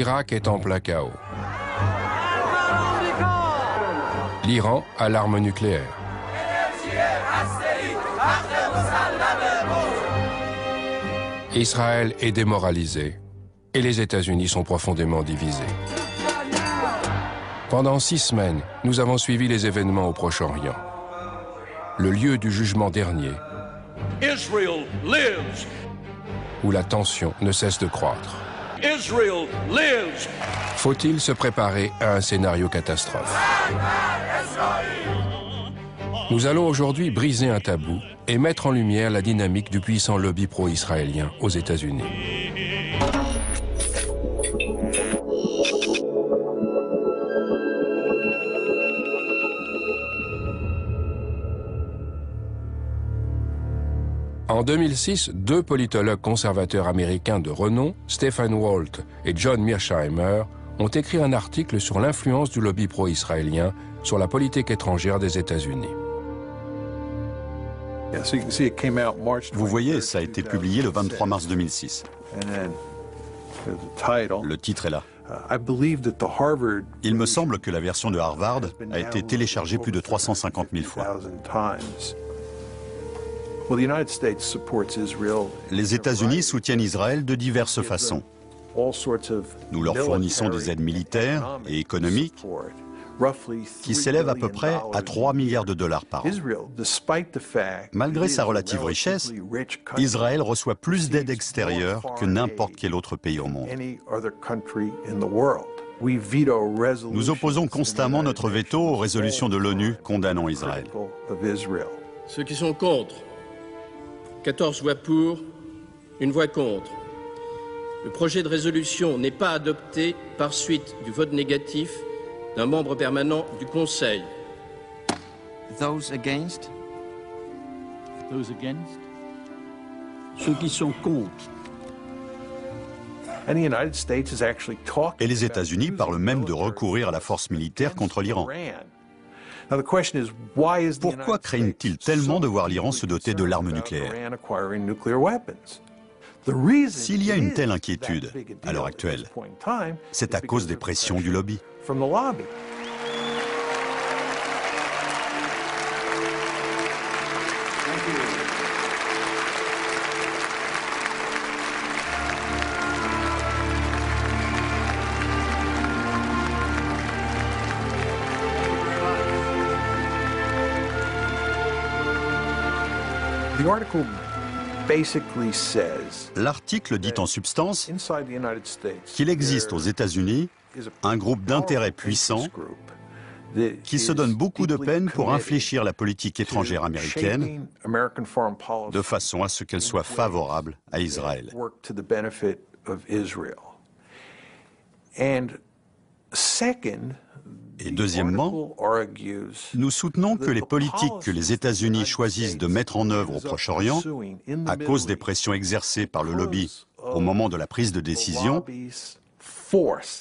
L'Irak est en plein chaos. L'Iran a l'arme nucléaire. Israël est démoralisé et les États-Unis sont profondément divisés. Pendant 6 semaines, nous avons suivi les événements au Proche-Orient. Le lieu du jugement dernier, Israel lives. Où la tension ne cesse de croître. Israel lives. Faut-il se préparer à un scénario catastrophe? Nous allons aujourd'hui briser un tabou et mettre en lumière la dynamique du puissant lobby pro-israélien aux États-Unis. En 2006, 2 politologues conservateurs américains de renom, Stephen Walt et John Mearsheimer, ont écrit un article sur l'influence du lobby pro-israélien sur la politique étrangère des États-Unis. Vous voyez, ça a été publié le 23 mars 2006. Le titre est là. Il me semble que la version de Harvard a été téléchargée plus de 350 000 fois. Les États-Unis soutiennent Israël de diverses façons. Nous leur fournissons des aides militaires et économiques qui s'élèvent à peu près à 3 milliards de dollars par an. Malgré sa relative richesse, Israël reçoit plus d'aide extérieure que n'importe quel autre pays au monde. Nous opposons constamment notre veto aux résolutions de l'ONU condamnant Israël. Ceux qui sont contre, 14 voix pour, 1 voix contre. Le projet de résolution n'est pas adopté par suite du vote négatif d'un membre permanent du Conseil. Those against? Those against? Ceux qui sont contre. Et les États-Unis parlent même de recourir à la force militaire contre l'Iran. Pourquoi craignent-ils tellement de voir l'Iran se doter de l'arme nucléaire? S'il y a une telle inquiétude à l'heure actuelle, c'est à cause des pressions du lobby. L'article dit en substance qu'il existe aux États-Unis un groupe d'intérêts puissants qui se donne beaucoup de peine pour infléchir la politique étrangère américaine de façon à ce qu'elle soit favorable à Israël. Et deuxièmement, nous soutenons que les politiques que les États-Unis choisissent de mettre en œuvre au Proche-Orient, à cause des pressions exercées par le lobby au moment de la prise de décision,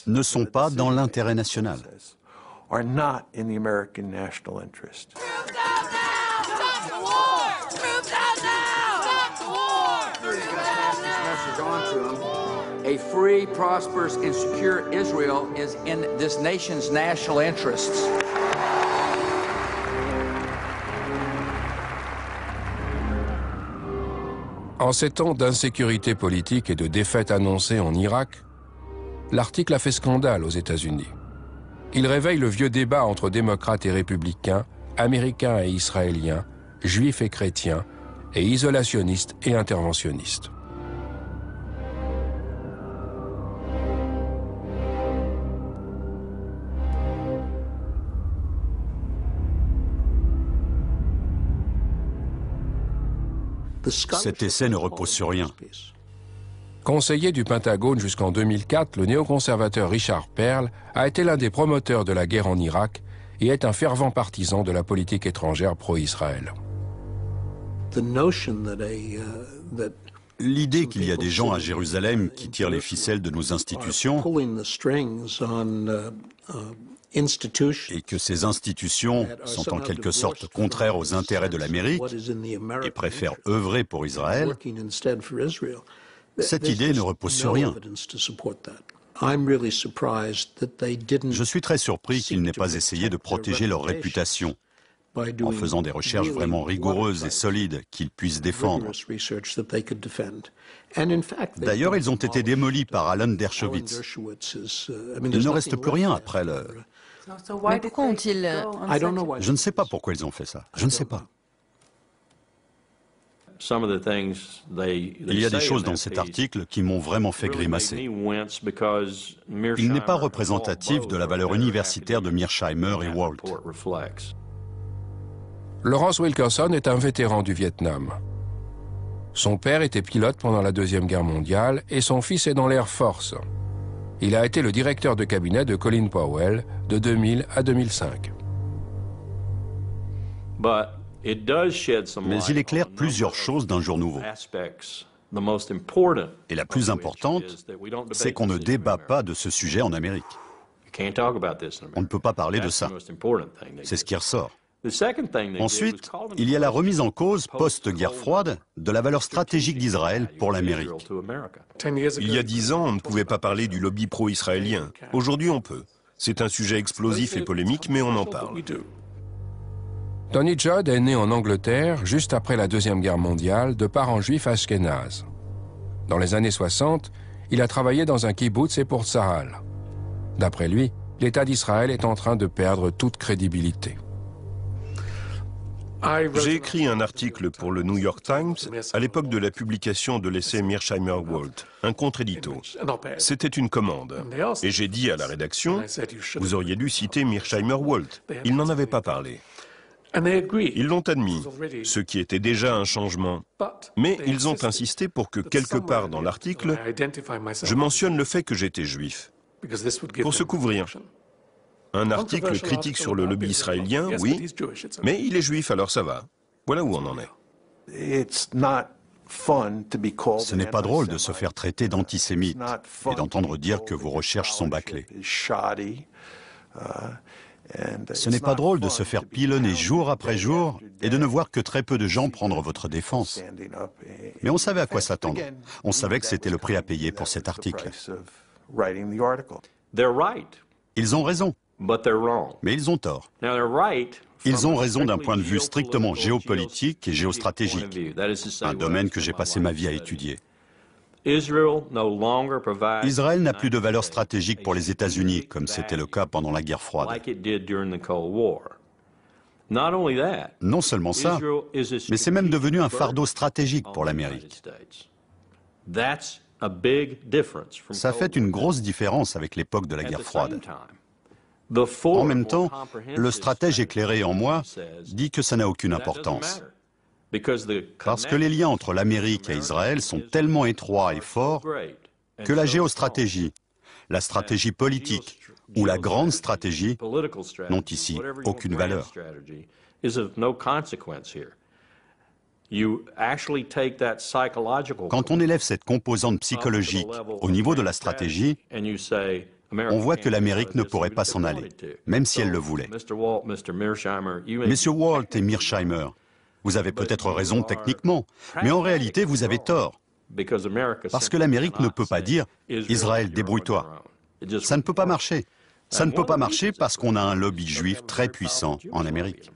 ne sont pas dans l'intérêt national. A free, prosperous, and secure Israel is in this nation's national interests. En ces temps d'insécurité politique et de défaite annoncée en Irak, l'article a fait scandale aux États-Unis. Il réveille le vieux débat entre démocrates et républicains, américains et israéliens, juifs et chrétiens, et isolationnistes et interventionnistes. Cet essai ne repose sur rien. Conseiller du Pentagone jusqu'en 2004, le néoconservateur Richard Perle a été l'un des promoteurs de la guerre en Irak et est un fervent partisan de la politique étrangère pro-Israël. L'idée qu'il y a des gens à Jérusalem qui tirent les ficelles de nos institutions et que ces institutions sont en quelque sorte contraires aux intérêts de l'Amérique et préfèrent œuvrer pour Israël, cette idée ne repose sur rien. Je suis très surpris qu'ils n'aient pas essayé de protéger leur réputation en faisant des recherches vraiment rigoureuses et solides qu'ils puissent défendre. D'ailleurs, ils ont été démolis par Alan Dershowitz. Il ne reste plus rien après le... Mais pourquoi ont-ils... Je ne sais pas pourquoi ils ont fait ça. Je ne sais pas. Il y a des choses dans cet article qui m'ont vraiment fait grimacer. Il n'est pas représentatif de la valeur universitaire de Mearsheimer et Walt. Lawrence Wilkerson est un vétéran du Vietnam. Son père était pilote pendant la Deuxième Guerre mondiale et son fils est dans l'Air Force. Il a été le directeur de cabinet de Colin Powell de 2000 à 2005. Mais il éclaire plusieurs choses d'un jour nouveau. Et la plus importante, c'est qu'on ne débat pas de ce sujet en Amérique. On ne peut pas parler de ça. C'est ce qui ressort. Ensuite, il y a la remise en cause, post-guerre froide, de la valeur stratégique d'Israël pour l'Amérique. Il y a 10 ans, on ne pouvait pas parler du lobby pro-israélien. Aujourd'hui, on peut. C'est un sujet explosif et polémique, mais on en parle. Tony Judd est né en Angleterre juste après la Deuxième Guerre mondiale de parents juifs ashkénazes. Dans les années 60, il a travaillé dans un kibbutz et pour Tsahal. D'après lui, l'État d'Israël est en train de perdre toute crédibilité. J'ai écrit un article pour le New York Times à l'époque de la publication de l'essai Mearsheimer-Walt, un contre-édito. C'était une commande. Et j'ai dit à la rédaction, vous auriez dû citer Mearsheimer-Walt. Ils n'en avaient pas parlé. Ils l'ont admis, ce qui était déjà un changement. Mais ils ont insisté pour que quelque part dans l'article, je mentionne le fait que j'étais juif. Pour se couvrir. Un article critique sur le lobby israélien, oui, mais il est juif, alors ça va. Voilà où on en est. Ce n'est pas drôle de se faire traiter d'antisémite et d'entendre dire que vos recherches sont bâclées. Ce n'est pas drôle de se faire pilonner jour après jour et de ne voir que très peu de gens prendre votre défense. Mais on savait à quoi s'attendre. On savait que c'était le prix à payer pour cet article. Ils ont raison. Mais ils ont tort. Ils ont raison d'un point de vue strictement géopolitique et géostratégique, un domaine que j'ai passé ma vie à étudier. Israël n'a plus de valeur stratégique pour les États-Unis, comme c'était le cas pendant la guerre froide. Non seulement ça, mais c'est même devenu un fardeau stratégique pour l'Amérique. Ça fait une grosse différence avec l'époque de la guerre froide. En même temps, le stratège éclairé en moi dit que ça n'a aucune importance. Parce que les liens entre l'Amérique et Israël sont tellement étroits et forts que la géostratégie, la stratégie politique ou la grande stratégie n'ont ici aucune valeur. Quand on élève cette composante psychologique au niveau de la stratégie, on voit que l'Amérique ne pourrait pas s'en aller, même si elle le voulait. Messieurs Walt et Mearsheimer, vous avez peut-être raison techniquement, mais en réalité, vous avez tort. Parce que l'Amérique ne peut pas dire « Israël, débrouille-toi ». Ça ne peut pas marcher. Ça ne peut pas marcher parce qu'on a un lobby juif très puissant en Amérique.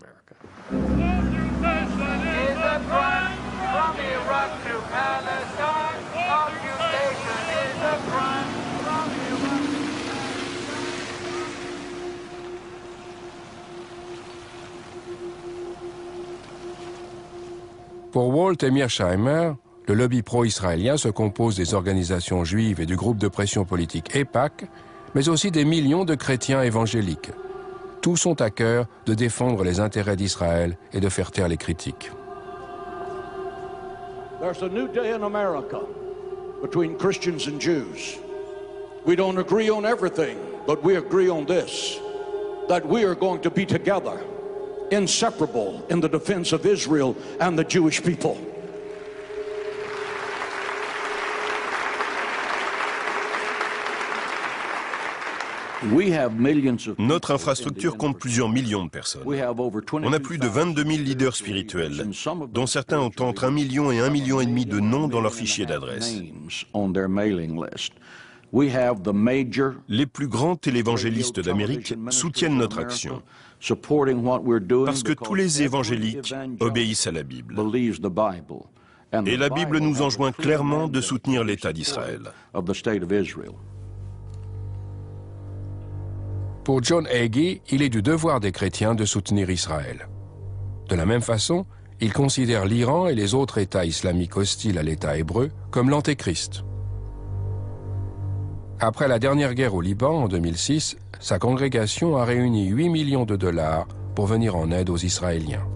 Pour Walt et Mearsheimer, le lobby pro-israélien se compose des organisations juives et du groupe de pression politique EIPAC, mais aussi des millions de chrétiens évangéliques. Tous ont à cœur de défendre les intérêts d'Israël et de faire taire les critiques. There's a new day in America between Christians and Jews. We don't agree on everything, but we agree on this, that we are going to be together, inseparable in the defense of Israel and the Jewish people. Notre infrastructure compte plusieurs millions de personnes. On a plus de 22 000 leaders spirituels, dont certains ont entre 1 million et 1,5 million de noms dans leur fichier d'adresse. Les plus grands télévangélistes d'Amérique soutiennent notre action, parce que tous les évangéliques obéissent à la Bible. Et la Bible nous enjoint clairement de soutenir l'État d'Israël. Pour John Hagee, il est du devoir des chrétiens de soutenir Israël. De la même façon, il considère l'Iran et les autres États islamiques hostiles à l'État hébreu comme l'antéchrist. Après la dernière guerre au Liban, en 2006, sa congrégation a réuni 8 millions de dollars pour venir en aide aux Israéliens.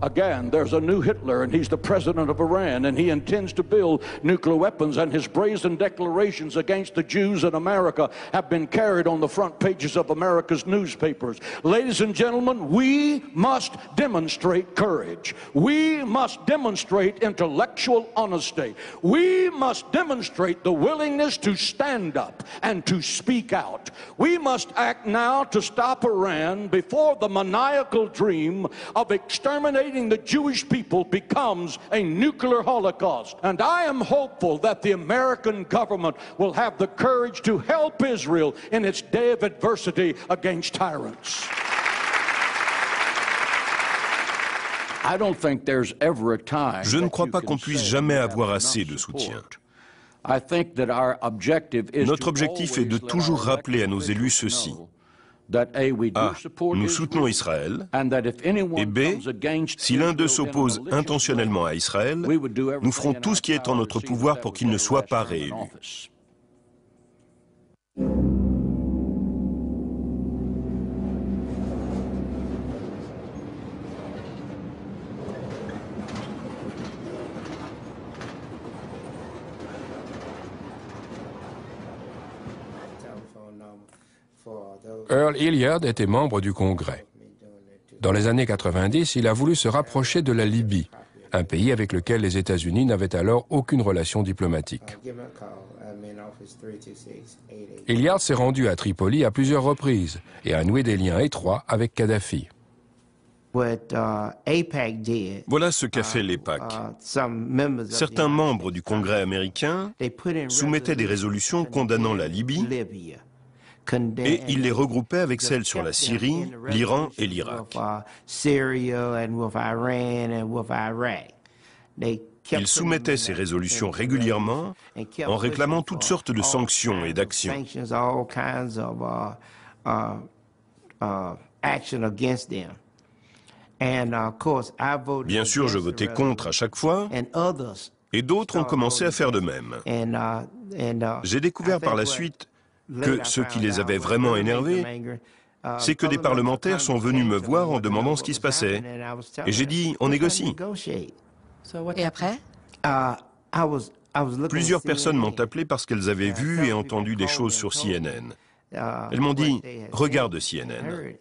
Again, there's a new Hitler, and he's the president of Iran, and he intends to build nuclear weapons, and his brazen declarations against the Jews in America have been carried on the front pages of America's newspapers. Ladies and gentlemen, we must demonstrate courage. We must demonstrate intellectual honesty. We must demonstrate the willingness to stand up and to speak out. We must act now to stop Iran before the maniacal dream of exterminating the Jewish people becomes a nuclear holocaust. And I am hopeful that the American government will have the courage to help Israel in its day of adversity against tyrants. Je ne crois pas qu'on puisse jamais avoir assez de soutien. Notre objectif est de toujours rappeler à nos élus ceci. A. Nous soutenons Israël. Et B. Si l'un d'eux s'oppose intentionnellement à Israël, nous ferons tout ce qui est en notre pouvoir pour qu'il ne soit pas réélu. Earl Hilliard était membre du Congrès. Dans les années 90, il a voulu se rapprocher de la Libye, un pays avec lequel les États-Unis n'avaient alors aucune relation diplomatique. Hilliard s'est rendu à Tripoli à plusieurs reprises et a noué des liens étroits avec Kadhafi. Voilà ce qu'a fait l'AIPAC. Certains membres du Congrès américain soumettaient des résolutions condamnant la Libye et il les regroupait avec celles sur la Syrie, l'Iran et l'Irak. Il soumettait ces résolutions régulièrement en réclamant toutes sortes de sanctions et d'actions. Bien sûr, je votais contre à chaque fois, et d'autres ont commencé à faire de même. J'ai découvert par la suite que ce qui les avait vraiment énervés, c'est que des parlementaires sont venus me voir en demandant ce qui se passait. Et j'ai dit, on négocie. Et après? Plusieurs personnes m'ont appelé parce qu'elles avaient vu et entendu des choses sur CNN. Elles m'ont dit, regarde CNN.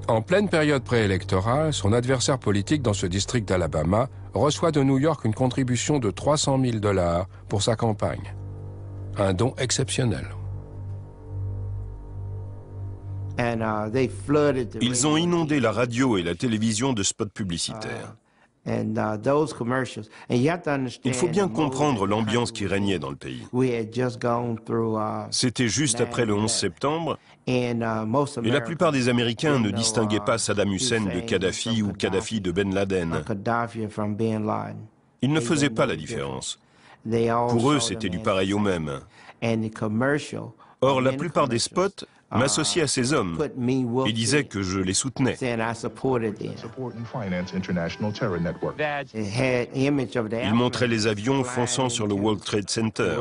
En pleine période préélectorale, son adversaire politique dans ce district d'Alabama reçoit de New York une contribution de 300 000 $ pour sa campagne. Un don exceptionnel. Ils ont inondé la radio et la télévision de spots publicitaires. Il faut bien comprendre l'ambiance qui régnait dans le pays. C'était juste après le 11 septembre, et la plupart des Américains ne distinguaient pas Saddam Hussein de Kadhafi ou Kadhafi de Ben Laden. Ils ne faisaient pas la différence. Pour eux, c'était du pareil au même. Or, la plupart des spots m'associaient à ces hommes et disaient que je les soutenais. Ils montraient les avions fonçant sur le World Trade Center.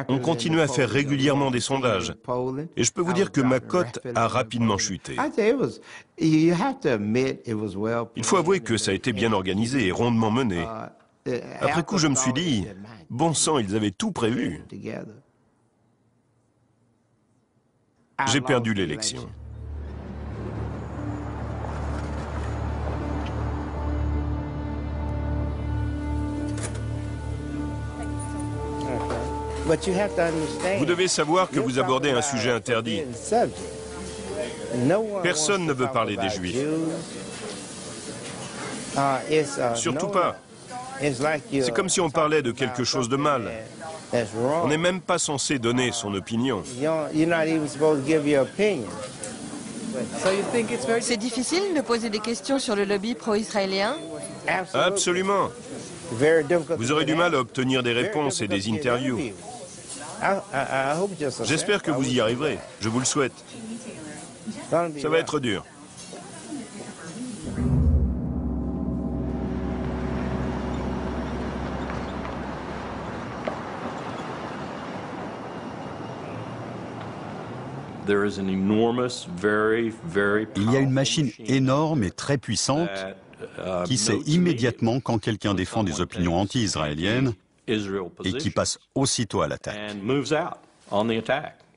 On continuait à faire régulièrement des sondages. Et je peux vous dire que ma cote a rapidement chuté. Il faut avouer que ça a été bien organisé et rondement mené. Après coup, je me suis dit, bon sang, ils avaient tout prévu. J'ai perdu l'élection. Vous devez savoir que vous abordez un sujet interdit. Personne ne veut parler des Juifs. Surtout pas. C'est comme si on parlait de quelque chose de mal. On n'est même pas censé donner son opinion. C'est difficile de poser des questions sur le lobby pro-israélien? Absolument. Vous aurez du mal à obtenir des réponses et des interviews. J'espère que vous y arriverez. Je vous le souhaite. Ça va être dur. Il y a une machine énorme et très puissante qui sait immédiatement quand quelqu'un défend des opinions anti-israéliennes et qui passe aussitôt à l'attaque.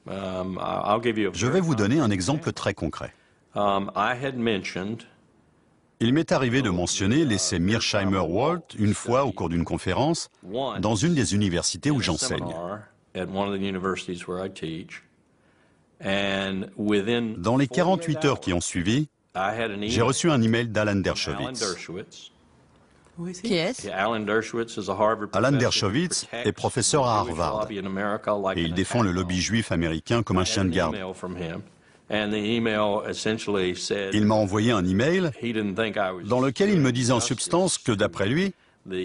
Je vais vous donner un exemple très concret. Il m'est arrivé de mentionner l'essai Mearsheimer-Walt une fois au cours d'une conférence dans une des universités où j'enseigne. Dans les 48 heures qui ont suivi, j'ai reçu un email d'Alan Dershowitz. Qui est-ce? Alan Dershowitz est professeur à Harvard et il défend le lobby juif américain comme un chien de garde. Il m'a envoyé un email dans lequel il me disait en substance que, d'après lui,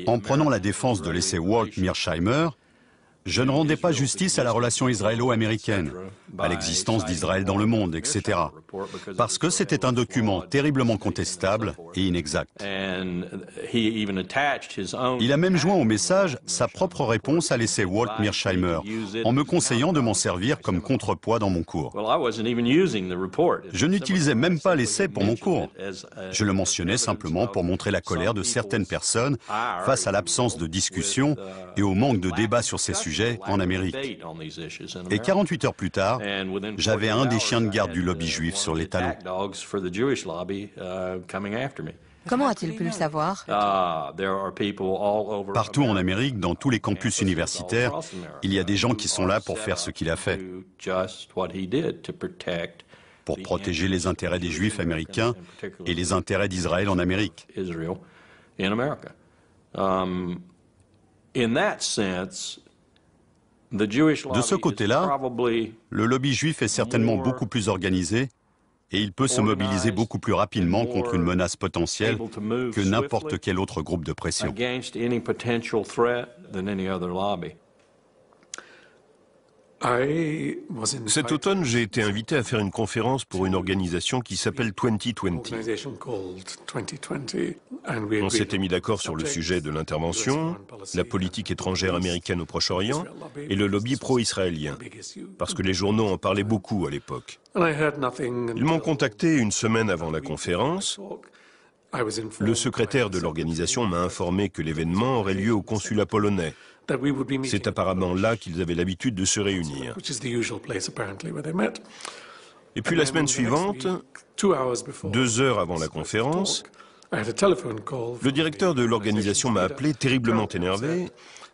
en prenant la défense de l'essai Walt-Mearsheimer, je ne rendais pas justice à la relation israélo-américaine, à l'existence d'Israël dans le monde, etc. Parce que c'était un document terriblement contestable et inexact. Il a même joint au message sa propre réponse à l'essai Walt-Mearsheimer, en me conseillant de m'en servir comme contrepoids dans mon cours. Je n'utilisais même pas l'essai pour mon cours. Je le mentionnais simplement pour montrer la colère de certaines personnes face à l'absence de discussion et au manque de débat sur ces sujets en Amérique. Et 48 heures plus tard, j'avais un des chiens de garde du lobby juif sur les talons. Comment a-t-il pu le savoir? Partout en Amérique, dans tous les campus universitaires, il y a des gens qui sont là pour faire ce qu'il a fait, pour protéger les intérêts des Juifs américains et les intérêts d'Israël en Amérique. De ce côté-là, le lobby juif est certainement beaucoup plus organisé et il peut se mobiliser beaucoup plus rapidement contre une menace potentielle que n'importe quel autre groupe de pression. Cet automne, j'ai été invité à faire une conférence pour une organisation qui s'appelle 2020. On s'était mis d'accord sur le sujet de l'intervention, la politique étrangère américaine au Proche-Orient et le lobby pro-israélien, parce que les journaux en parlaient beaucoup à l'époque. Ils m'ont contacté une semaine avant la conférence. Le secrétaire de l'organisation m'a informé que l'événement aurait lieu au consulat polonais. C'est apparemment là qu'ils avaient l'habitude de se réunir. Et puis la semaine suivante, 2 heures avant la conférence, le directeur de l'organisation m'a appelé terriblement énervé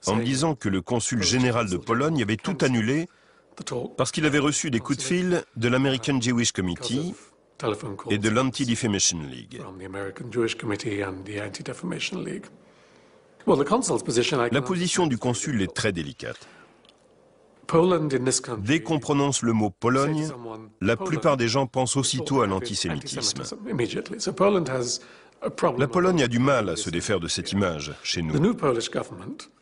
en me disant que le consul général de Pologne avait tout annulé parce qu'il avait reçu des coups de fil de l'American Jewish Committee et de l'Anti-Defamation League. La position du consul est très délicate. Dès qu'on prononce le mot Pologne, la plupart des gens pensent aussitôt à l'antisémitisme. La Pologne a du mal à se défaire de cette image chez nous.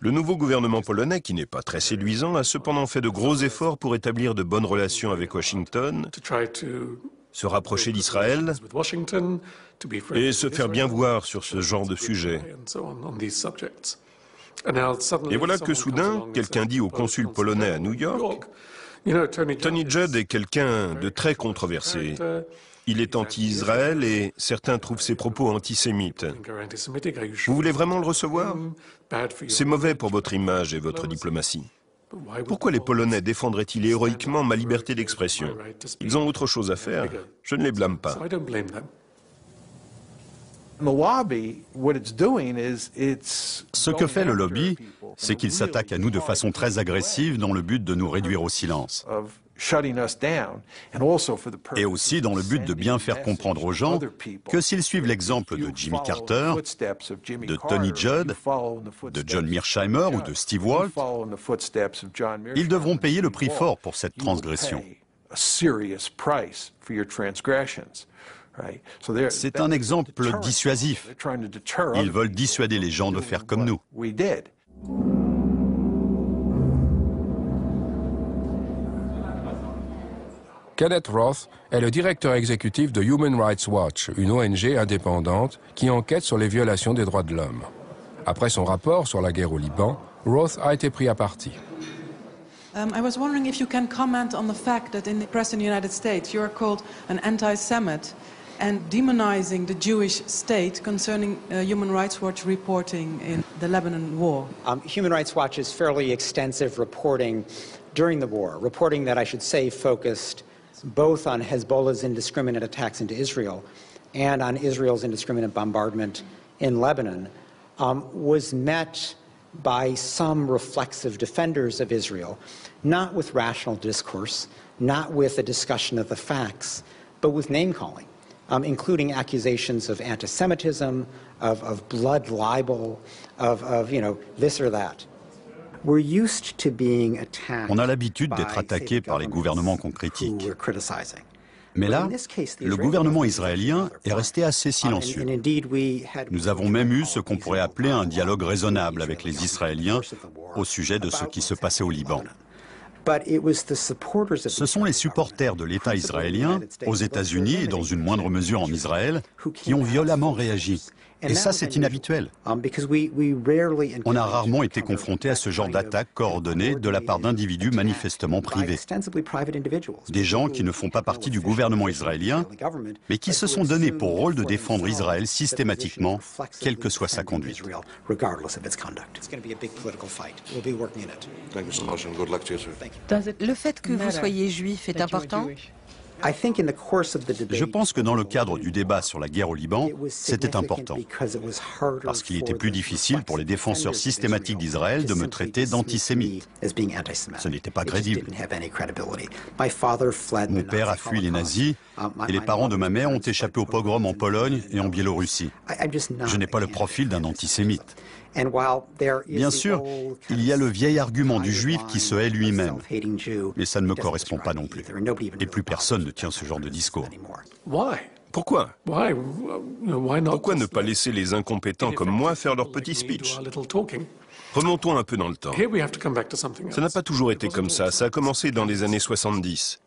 Le nouveau gouvernement polonais, qui n'est pas très séduisant, a cependant fait de gros efforts pour établir de bonnes relations avec Washington, se rapprocher d'Israël et se faire bien voir sur ce genre de sujet. Et voilà que soudain, quelqu'un dit au consul polonais à New York, Tony Judd est quelqu'un de très controversé. Il est anti-Israël et certains trouvent ses propos antisémites. Vous voulez vraiment le recevoir? C'est mauvais pour votre image et votre diplomatie. Pourquoi les Polonais défendraient-ils héroïquement ma liberté d'expression? Ils ont autre chose à faire. Je ne les blâme pas. Ce que fait le lobby, c'est qu'il s'attaque à nous de façon très agressive dans le but de nous réduire au silence. Et aussi dans le but de bien faire comprendre aux gens que s'ils suivent l'exemple de Jimmy Carter, de Tony Judd, de John Mearsheimer ou de Steve Walt, ils devront payer le prix fort pour cette transgression. C'est un exemple dissuasif. Ils veulent dissuader les gens de faire comme nous. Kenneth Roth est le directeur exécutif de Human Rights Watch, une ONG indépendante qui enquête sur les violations des droits de l'homme. Après son rapport sur la guerre au Liban, Roth a été pris à partie. I was wondering if you can comment on the fact that in the press in the United States you are called an anti-Semite and demonizing the Jewish state concerning Human Rights Watch reporting in the Lebanon war. Human Rights Watch's fairly extensive reporting during the war, reporting that I should say focused both on Hezbollah's indiscriminate attacks into Israel and on Israel's indiscriminate bombardment in Lebanon, was met by some reflexive defenders of Israel, not with rational discourse, not with a discussion of the facts, but with name-calling, including accusations of anti-Semitism, of blood libel, of this or that. On a l'habitude d'être attaqué par les gouvernements qu'on critique. Mais là, le gouvernement israélien est resté assez silencieux. Nous avons même eu ce qu'on pourrait appeler un dialogue raisonnable avec les Israéliens au sujet de ce qui se passait au Liban. Ce sont les supporters de l'État israélien, aux États-Unis et dans une moindre mesure en Israël, qui ont violemment réagi. Et ça, c'est inhabituel. On a rarement été confronté à ce genre d'attaque coordonnée de la part d'individus manifestement privés. Des gens qui ne font pas partie du gouvernement israélien, mais qui se sont donnés pour rôle de défendre Israël systématiquement, quelle que soit sa conduite. Le fait que vous soyez juif est important ? Je pense que dans le cadre du débat sur la guerre au Liban, c'était important, parce qu'il était plus difficile pour les défenseurs systématiques d'Israël de me traiter d'antisémite. Ce n'était pas crédible. Mon père a fui les nazis et les parents de ma mère ont échappé au pogrom en Pologne et en Biélorussie. Je n'ai pas le profil d'un antisémite. Bien sûr, il y a le vieil argument du juif qui se hait lui-même, mais ça ne me correspond pas non plus. Et plus personne ne tient ce genre de discours. Pourquoi? Pourquoi ne pas laisser les incompétents comme moi faire leur petit speech? Remontons un peu dans le temps. Ça n'a pas toujours été comme ça. Ça a commencé dans les années 70.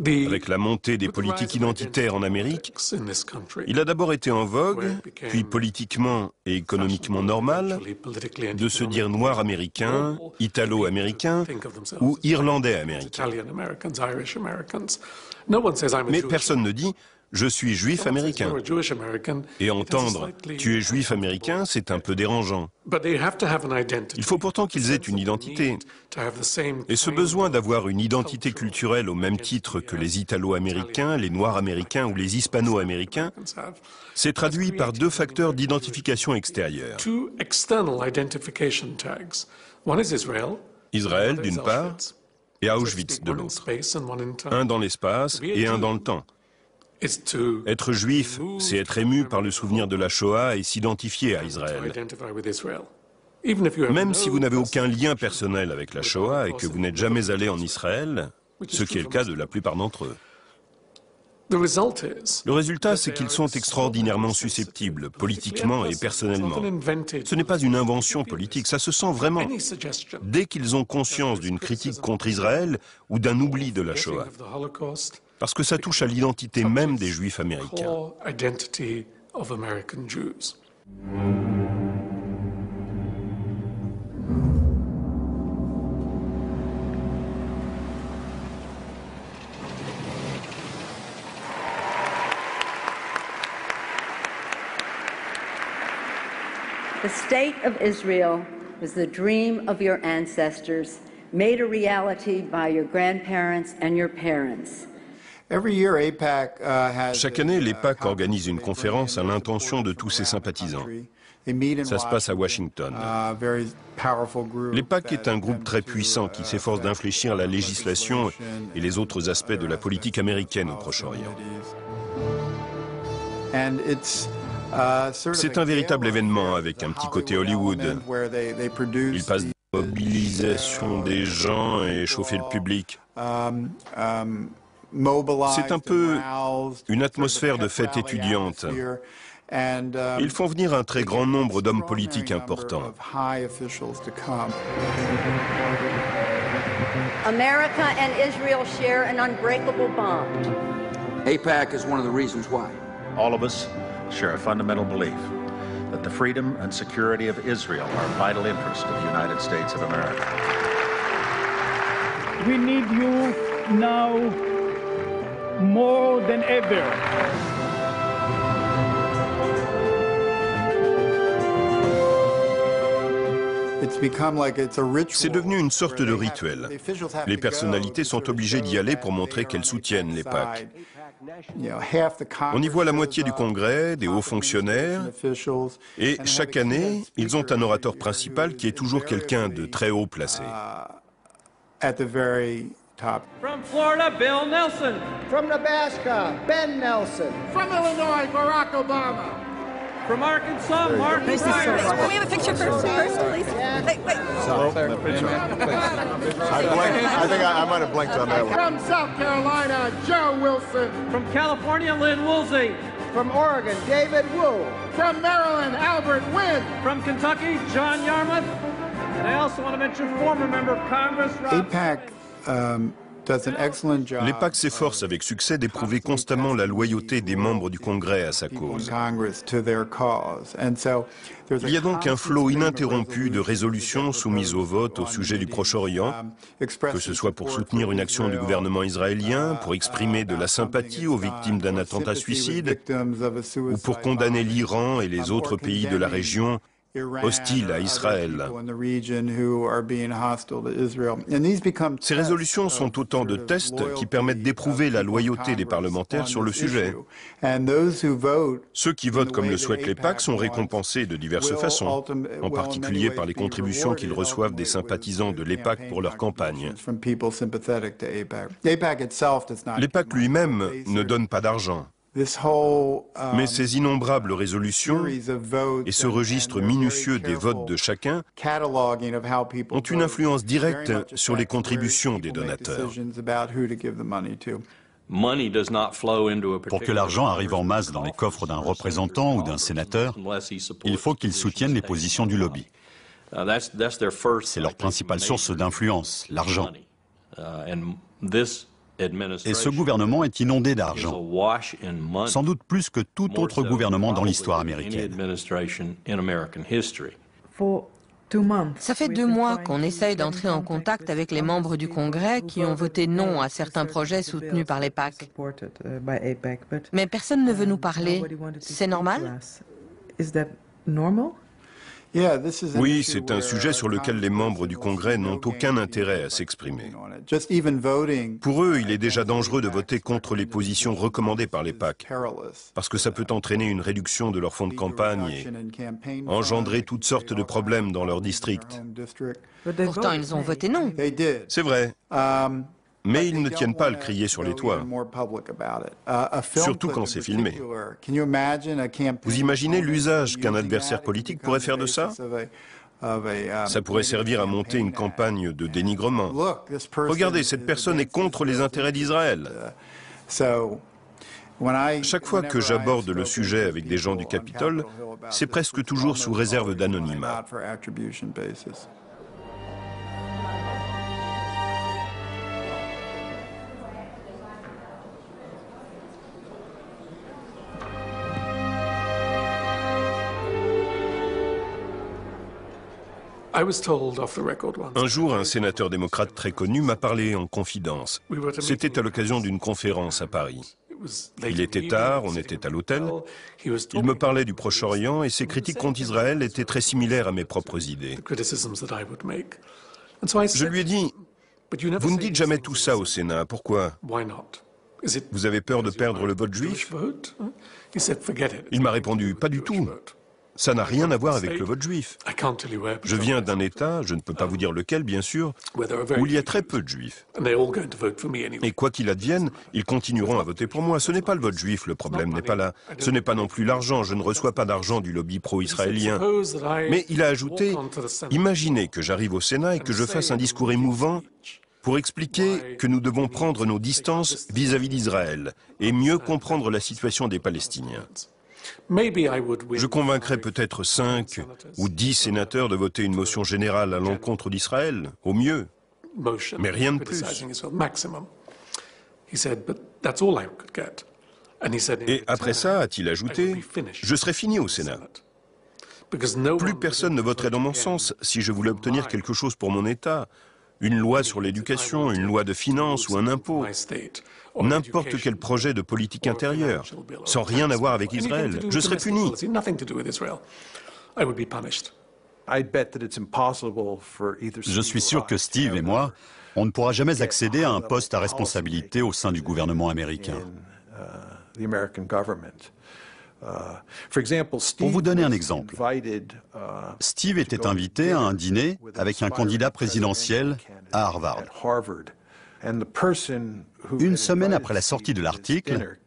Avec la montée des politiques identitaires en Amérique, il a d'abord été en vogue, puis politiquement et économiquement normal, de se dire noir américain, italo-américain ou irlandais américain. Mais personne ne dit « je suis juif américain ». Et entendre « tu es juif américain », c'est un peu dérangeant. Il faut pourtant qu'ils aient une identité. Et ce besoin d'avoir une identité culturelle au même titre que les Italo-américains, les Noirs américains ou les Hispano-américains, s'est traduit par deux facteurs d'identification extérieure. Israël d'une part, et Auschwitz de l'autre. Un dans l'espace et un dans le temps. Être juif, c'est être ému par le souvenir de la Shoah et s'identifier à Israël. Même si vous n'avez aucun lien personnel avec la Shoah et que vous n'êtes jamais allé en Israël, ce qui est le cas de la plupart d'entre eux. Le résultat, c'est qu'ils sont extraordinairement susceptibles, politiquement et personnellement. Ce n'est pas une invention politique, ça se sent vraiment. Dès qu'ils ont conscience d'une critique contre Israël ou d'un oubli de la Shoah. Parce que ça touche à l'identité même des Juifs américains. The state of Israel was the dream of your ancestors, made a reality by your grandparents and your parents. Chaque année, l'EPAC organise une conférence à l'intention de tous ses sympathisants. Ça se passe à Washington. L'AIPAC est un groupe très puissant qui s'efforce d'infléchir la législation et les autres aspects de la politique américaine au Proche-Orient. C'est un véritable événement avec un petit côté Hollywood. Il passe de la mobilisation des gens et chauffer le public. C'est un peu une atmosphère de fête étudiante. Ils font venir un très grand nombre d'hommes politiques importants. America and Israel share an unbreakable bond. AIPAC is one of the reasons why. All of us share a fundamental belief that the freedom and security of Israel are a vital interest of the United States of America. We need you now more than ever. C'est devenu une sorte de rituel. Les personnalités sont obligées d'y aller pour montrer qu'elles soutiennent l'AIPAC. On y voit la moitié du Congrès, des hauts fonctionnaires, et chaque année, ils ont un orateur principal qui est toujours quelqu'un de très haut placé. From Florida, Bill Nelson. From Nebraska, Ben Nelson. From Illinois, Barack Obama. From Arkansas, Martin Ryan. Can we have a picture first, please? Wait. I think I might have blinked on that one. From South Carolina, Joe Wilson. From California, Lynn Woolsey. From Oregon, David Wu. From Maryland, Albert Wynn. From Kentucky, John Yarmouth. And I also want to mention former member of Congress, AIPAC L'AIPAC s'efforce avec succès d'éprouver constamment la loyauté des membres du Congrès à sa cause. Il y a donc un flot ininterrompu de résolutions soumises au vote au sujet du Proche-Orient, que ce soit pour soutenir une action du gouvernement israélien, pour exprimer de la sympathie aux victimes d'un attentat suicide, ou pour condamner l'Iran et les autres pays de la région hostiles à Israël. Ces résolutions sont autant de tests qui permettent d'éprouver la loyauté des parlementaires sur le sujet. Ceux qui votent comme le souhaite l'AIPAC sont récompensés de diverses façons, en particulier par les contributions qu'ils reçoivent des sympathisants de l'AIPAC pour leur campagne. L'AIPAC lui-même ne donne pas d'argent. Mais ces innombrables résolutions et ce registre minutieux des votes de chacun ont une influence directe sur les contributions des donateurs. Pour que l'argent arrive en masse dans les coffres d'un représentant ou d'un sénateur, il faut qu'ils soutiennent les positions du lobby. C'est leur principale source d'influence, l'argent. Et ce gouvernement est inondé d'argent, sans doute plus que tout autre gouvernement dans l'histoire américaine. Ça fait 2 mois qu'on essaye d'entrer en contact avec les membres du Congrès qui ont voté non à certains projets soutenus par l'AIPAC. Mais personne ne veut nous parler. C'est normal ? Oui, c'est un sujet sur lequel les membres du Congrès n'ont aucun intérêt à s'exprimer. Pour eux, il est déjà dangereux de voter contre les positions recommandées par l'AIPAC, parce que ça peut entraîner une réduction de leur fonds de campagne et engendrer toutes sortes de problèmes dans leur district. Pourtant, ils ont voté non. C'est vrai. Mais ils ne tiennent pas à le crier sur les toits, surtout quand c'est filmé. Vous imaginez l'usage qu'un adversaire politique pourrait faire de ça ? Ça pourrait servir à monter une campagne de dénigrement. Regardez, cette personne est contre les intérêts d'Israël. Chaque fois que j'aborde le sujet avec des gens du Capitole, c'est presque toujours sous réserve d'anonymat. Un jour, un sénateur démocrate très connu m'a parlé en confidence. C'était à l'occasion d'une conférence à Paris. Il était tard, on était à l'hôtel. Il me parlait du Proche-Orient et ses critiques contre Israël étaient très similaires à mes propres idées. Je lui ai dit, vous ne dites jamais tout ça au Sénat, pourquoi ? Vous avez peur de perdre le vote juif ? Il m'a répondu, pas du tout. Ça n'a rien à voir avec le vote juif. Je viens d'un État, je ne peux pas vous dire lequel bien sûr, où il y a très peu de juifs. Et quoi qu'il advienne, ils continueront à voter pour moi. Ce n'est pas le vote juif, le problème n'est pas là. Ce n'est pas non plus l'argent, je ne reçois pas d'argent du lobby pro-israélien. Mais il a ajouté, imaginez que j'arrive au Sénat et que je fasse un discours émouvant pour expliquer que nous devons prendre nos distances vis-à-vis d'Israël et mieux comprendre la situation des Palestiniens. Je convaincrai peut-être 5 ou 10 sénateurs de voter une motion générale à l'encontre d'Israël, au mieux, mais rien de plus. Et après ça, a-t-il ajouté, je serai fini au Sénat. Plus personne ne voterait dans mon sens si je voulais obtenir quelque chose pour mon État, une loi sur l'éducation, une loi de finances ou un impôt. N'importe quel projet de politique intérieure, sans rien avoir avec Israël, je serais puni. Je suis sûr que Steve et moi, on ne pourra jamais accéder à un poste à responsabilité au sein du gouvernement américain. Pour vous donner un exemple, Steve était invité à un dîner avec un candidat présidentiel à Harvard. Une semaine après la sortie de l'article,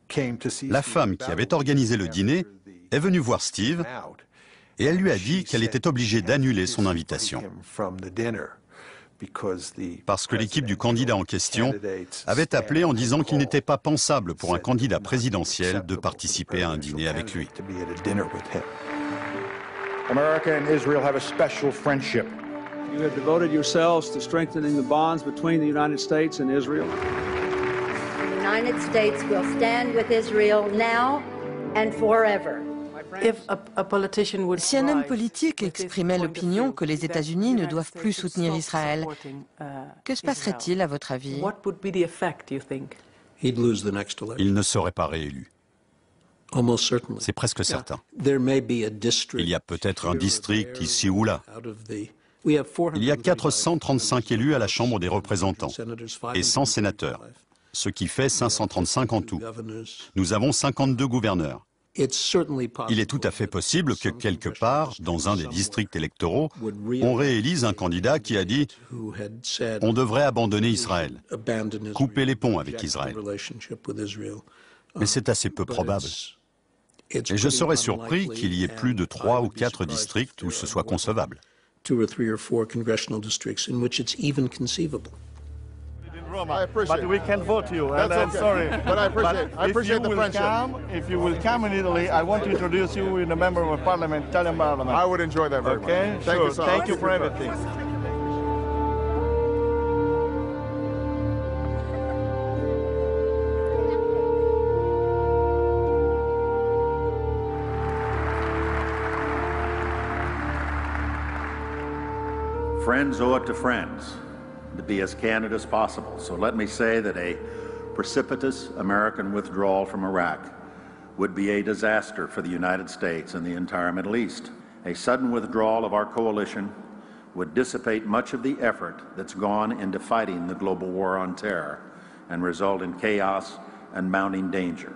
la femme qui avait organisé le dîner est venue voir Steve et elle lui a dit qu'elle était obligée d'annuler son invitation. Parce que l'équipe du candidat en question avait appelé en disant qu'il n'était pas pensable pour un candidat présidentiel de participer à un dîner avec lui. America and Israel have a special friendship. You have devoted yourselves to strengthening the bonds between the United States and Israel. The United States will stand with Israel now and forever. Si un homme politique exprimait l'opinion que les États-Unis ne doivent plus soutenir Israël, que se passerait-il à votre avis? Il ne serait pas réélu. C'est presque certain. Il y a peut-être un district ici ou là. Il y a 435 élus à la Chambre des représentants et 100 sénateurs, ce qui fait 535 en tout. Nous avons 52 gouverneurs. Il est tout à fait possible que quelque part, dans un des districts électoraux, on réélise un candidat qui a dit « On devrait abandonner Israël, couper les ponts avec Israël ». Mais c'est assez peu probable. Et je serais surpris qu'il y ait plus de 3 ou 4 districts où ce soit concevable. I appreciate but we can vote you, and That's I'm okay. sorry. But I appreciate the friendship. If you will come in Italy, I want to introduce you in a member of parliament, Italian parliament. I would enjoy that very much. Thank you, sure. Thank you for everything. Friends owe it to friends to be as candid as possible. So let me say that a precipitous American withdrawal from Iraq would be a disaster for the United States and the entire Middle East. A sudden withdrawal of our coalition would dissipate much of the effort that's gone into fighting the global war on terror and result in chaos and mounting danger.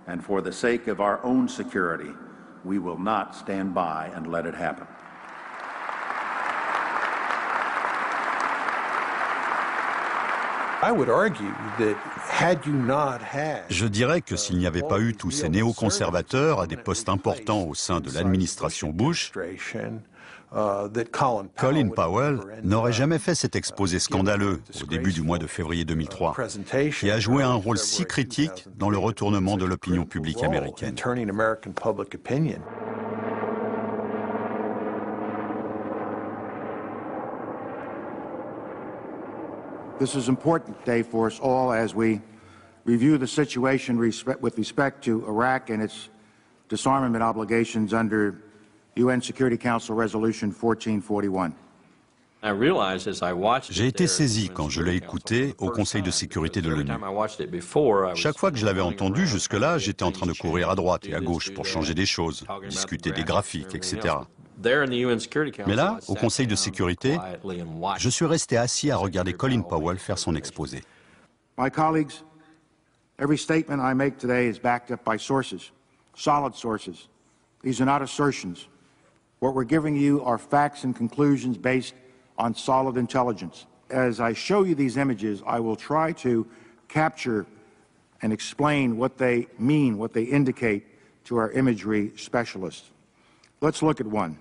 And for the sake of our own security, we will not stand by and let it happen. Je dirais que s'il n'y avait pas eu tous ces néoconservateurs à des postes importants au sein de l'administration Bush, Colin Powell n'aurait jamais fait cet exposé scandaleux au début du mois de février 2003, qui a joué un rôle si critique dans le retournement de l'opinion publique américaine. This is an important day for us all as we review the situation with respect to Iraq and its disarmament obligations under UN Security Council Resolution 1441. J'ai été saisi quand je l'ai écouté au Conseil de sécurité de l'ONU. Chaque fois que je l'avais entendu, jusque-là, j'étais en train de courir à droite et à gauche pour changer des choses, discuter des graphiques, etc. Mais là, au Conseil de sécurité, je suis resté assis à regarder Colin Powell faire son exposé. My colleagues, every statement I make today is backed up by sources, solid sources. These are not assertions. What we're giving you are facts and conclusions based on solid intelligence. As I show you these images, I will try to capture and explain what they mean, what they indicate to our imagery specialists. Let's look at one.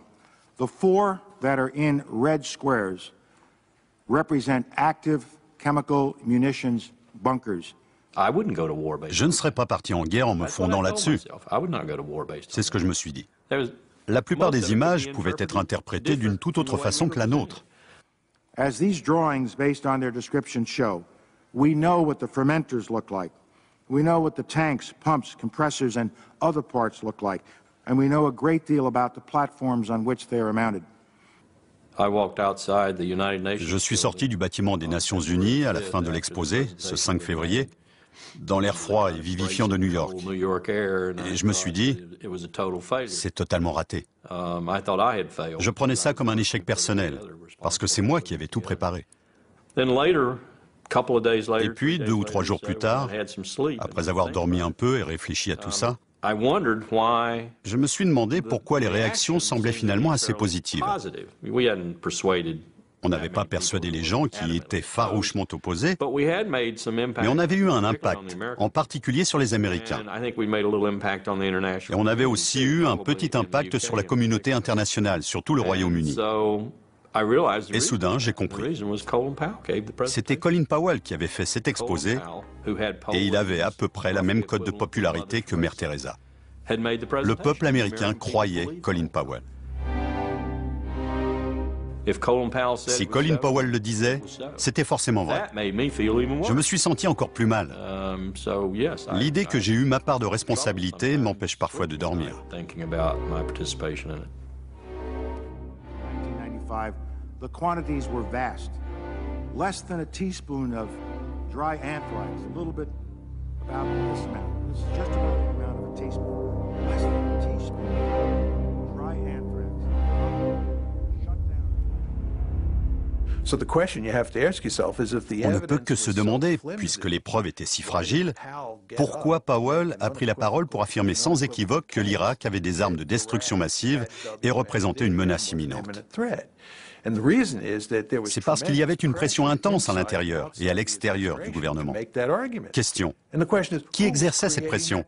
The 4 that are in red squares represent active chemical munitions bunkers. Je ne serais pas parti en guerre en me fondant là-dessus. C'est ce que je me suis dit. La plupart des images pouvaient être interprétées d'une toute autre façon que la nôtre. As these drawings based on their description show, we know what the fermenters look like. We know what the tanks, pumps, compressors, and other parts look like. And we know a great deal about the platforms on which they are mounted. Je suis sorti du bâtiment des Nations Unies à la fin de l'exposé, ce 5 février, dans l'air froid et vivifiant de New York. Et je me suis dit, c'est totalement raté. Je prenais ça comme un échec personnel, parce que c'est moi qui avais tout préparé. Et puis, 2 ou 3 jours plus tard, après avoir dormi un peu et réfléchi à tout ça, je me suis demandé pourquoi les réactions semblaient finalement assez positives. On n'avait pas persuadé les gens qui étaient farouchement opposés, mais on avait eu un impact, en particulier sur les Américains. Et on avait aussi eu un petit impact sur la communauté internationale, surtout le Royaume-Uni. Et soudain, j'ai compris. C'était Colin Powell qui avait fait cet exposé, et il avait à peu près la même cote de popularité que Mère Teresa. Le peuple américain croyait Colin Powell. Si Colin Powell le disait, c'était forcément vrai. Je me suis senti encore plus mal. L'idée que j'ai eu ma part de responsabilité m'empêche parfois de dormir. The quantities were vast. Less than a teaspoon of dry anthrax, a little bit about this amount. This is just about the amount of a teaspoon. Less than a teaspoon of dry anthrax. Shut down. So the question you have to ask yourself is if the On ne peut que se demander, puisque les preuves étaient si fragiles, pourquoi Powell a pris la parole pour affirmer sans équivoque que l'Irak avait des armes de destruction massive et représentait une menace imminente. C'est parce qu'il y avait une pression intense à l'intérieur et à l'extérieur du gouvernement. Question. Qui exerçait cette pression?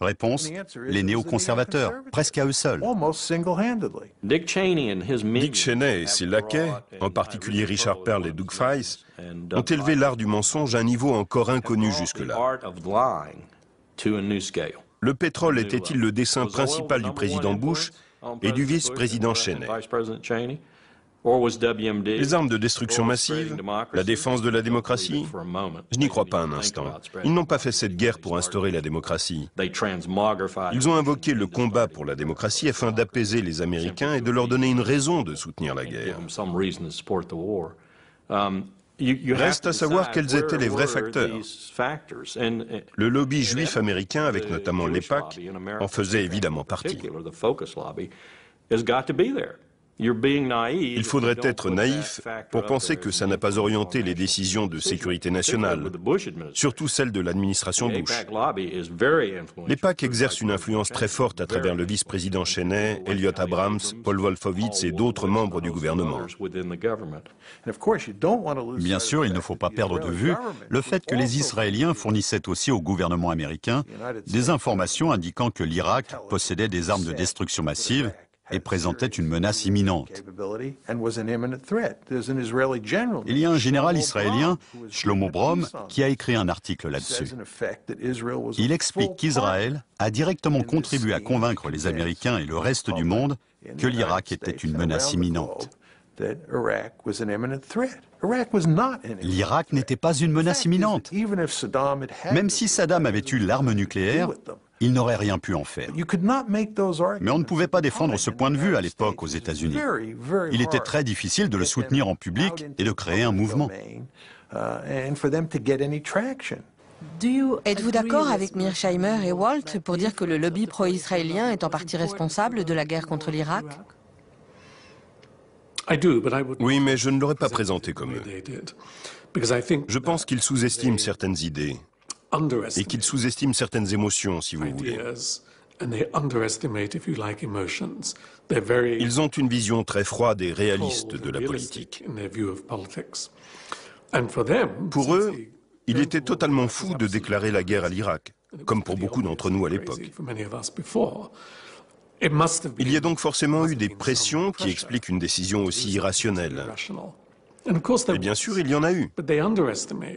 Réponse. Les néoconservateurs, presque à eux seuls. Dick Cheney et ses laquais, en particulier Richard Perle et Doug Feist, ont élevé l'art du mensonge à un niveau encore inconnu jusque-là. Le pétrole était-il le dessein principal du président Bush et du vice-président Cheney? Les armes de destruction massive, la défense de la démocratie, je n'y crois pas un instant. Ils n'ont pas fait cette guerre pour instaurer la démocratie. Ils ont invoqué le combat pour la démocratie afin d'apaiser les Américains et de leur donner une raison de soutenir la guerre. Reste à savoir quels étaient les vrais facteurs. Le lobby juif américain, avec notamment l'EPAC, en faisait évidemment partie. Il faudrait être naïf pour penser que ça n'a pas orienté les décisions de sécurité nationale, surtout celles de l'administration Bush. L'EPAC exerce une influence très forte à travers le vice-président Cheney, Elliott Abrams, Paul Wolfowitz et d'autres membres du gouvernement. Bien sûr, il ne faut pas perdre de vue le fait que les Israéliens fournissaient aussi au gouvernement américain des informations indiquant que l'Irak possédait des armes de destruction massive et présentait une menace imminente. Il y a un général israélien, Shlomo Brom, qui a écrit un article là-dessus. Il explique qu'Israël a directement contribué à convaincre les Américains et le reste du monde que l'Irak était une menace imminente. L'Irak n'était pas une menace imminente. Même si Saddam avait eu l'arme nucléaire, il n'aurait rien pu en faire. Mais on ne pouvait pas défendre ce point de vue à l'époque aux États-Unis. Il était très difficile de le soutenir en public et de créer un mouvement. Êtes-vous d'accord avec Mearsheimer et Walt pour dire que le lobby pro-israélien est en partie responsable de la guerre contre l'Irak? Oui, mais je ne l'aurais pas présenté comme eux. Je pense qu'ils sous-estiment certaines idées et qu'ils sous-estiment certaines émotions, si vous voulez. Ils ont une vision très froide et réaliste de la politique. Pour eux, il était totalement fou de déclarer la guerre à l'Irak, comme pour beaucoup d'entre nous à l'époque. Il y a donc forcément eu des pressions qui expliquent une décision aussi irrationnelle. Et bien sûr, il y en a eu.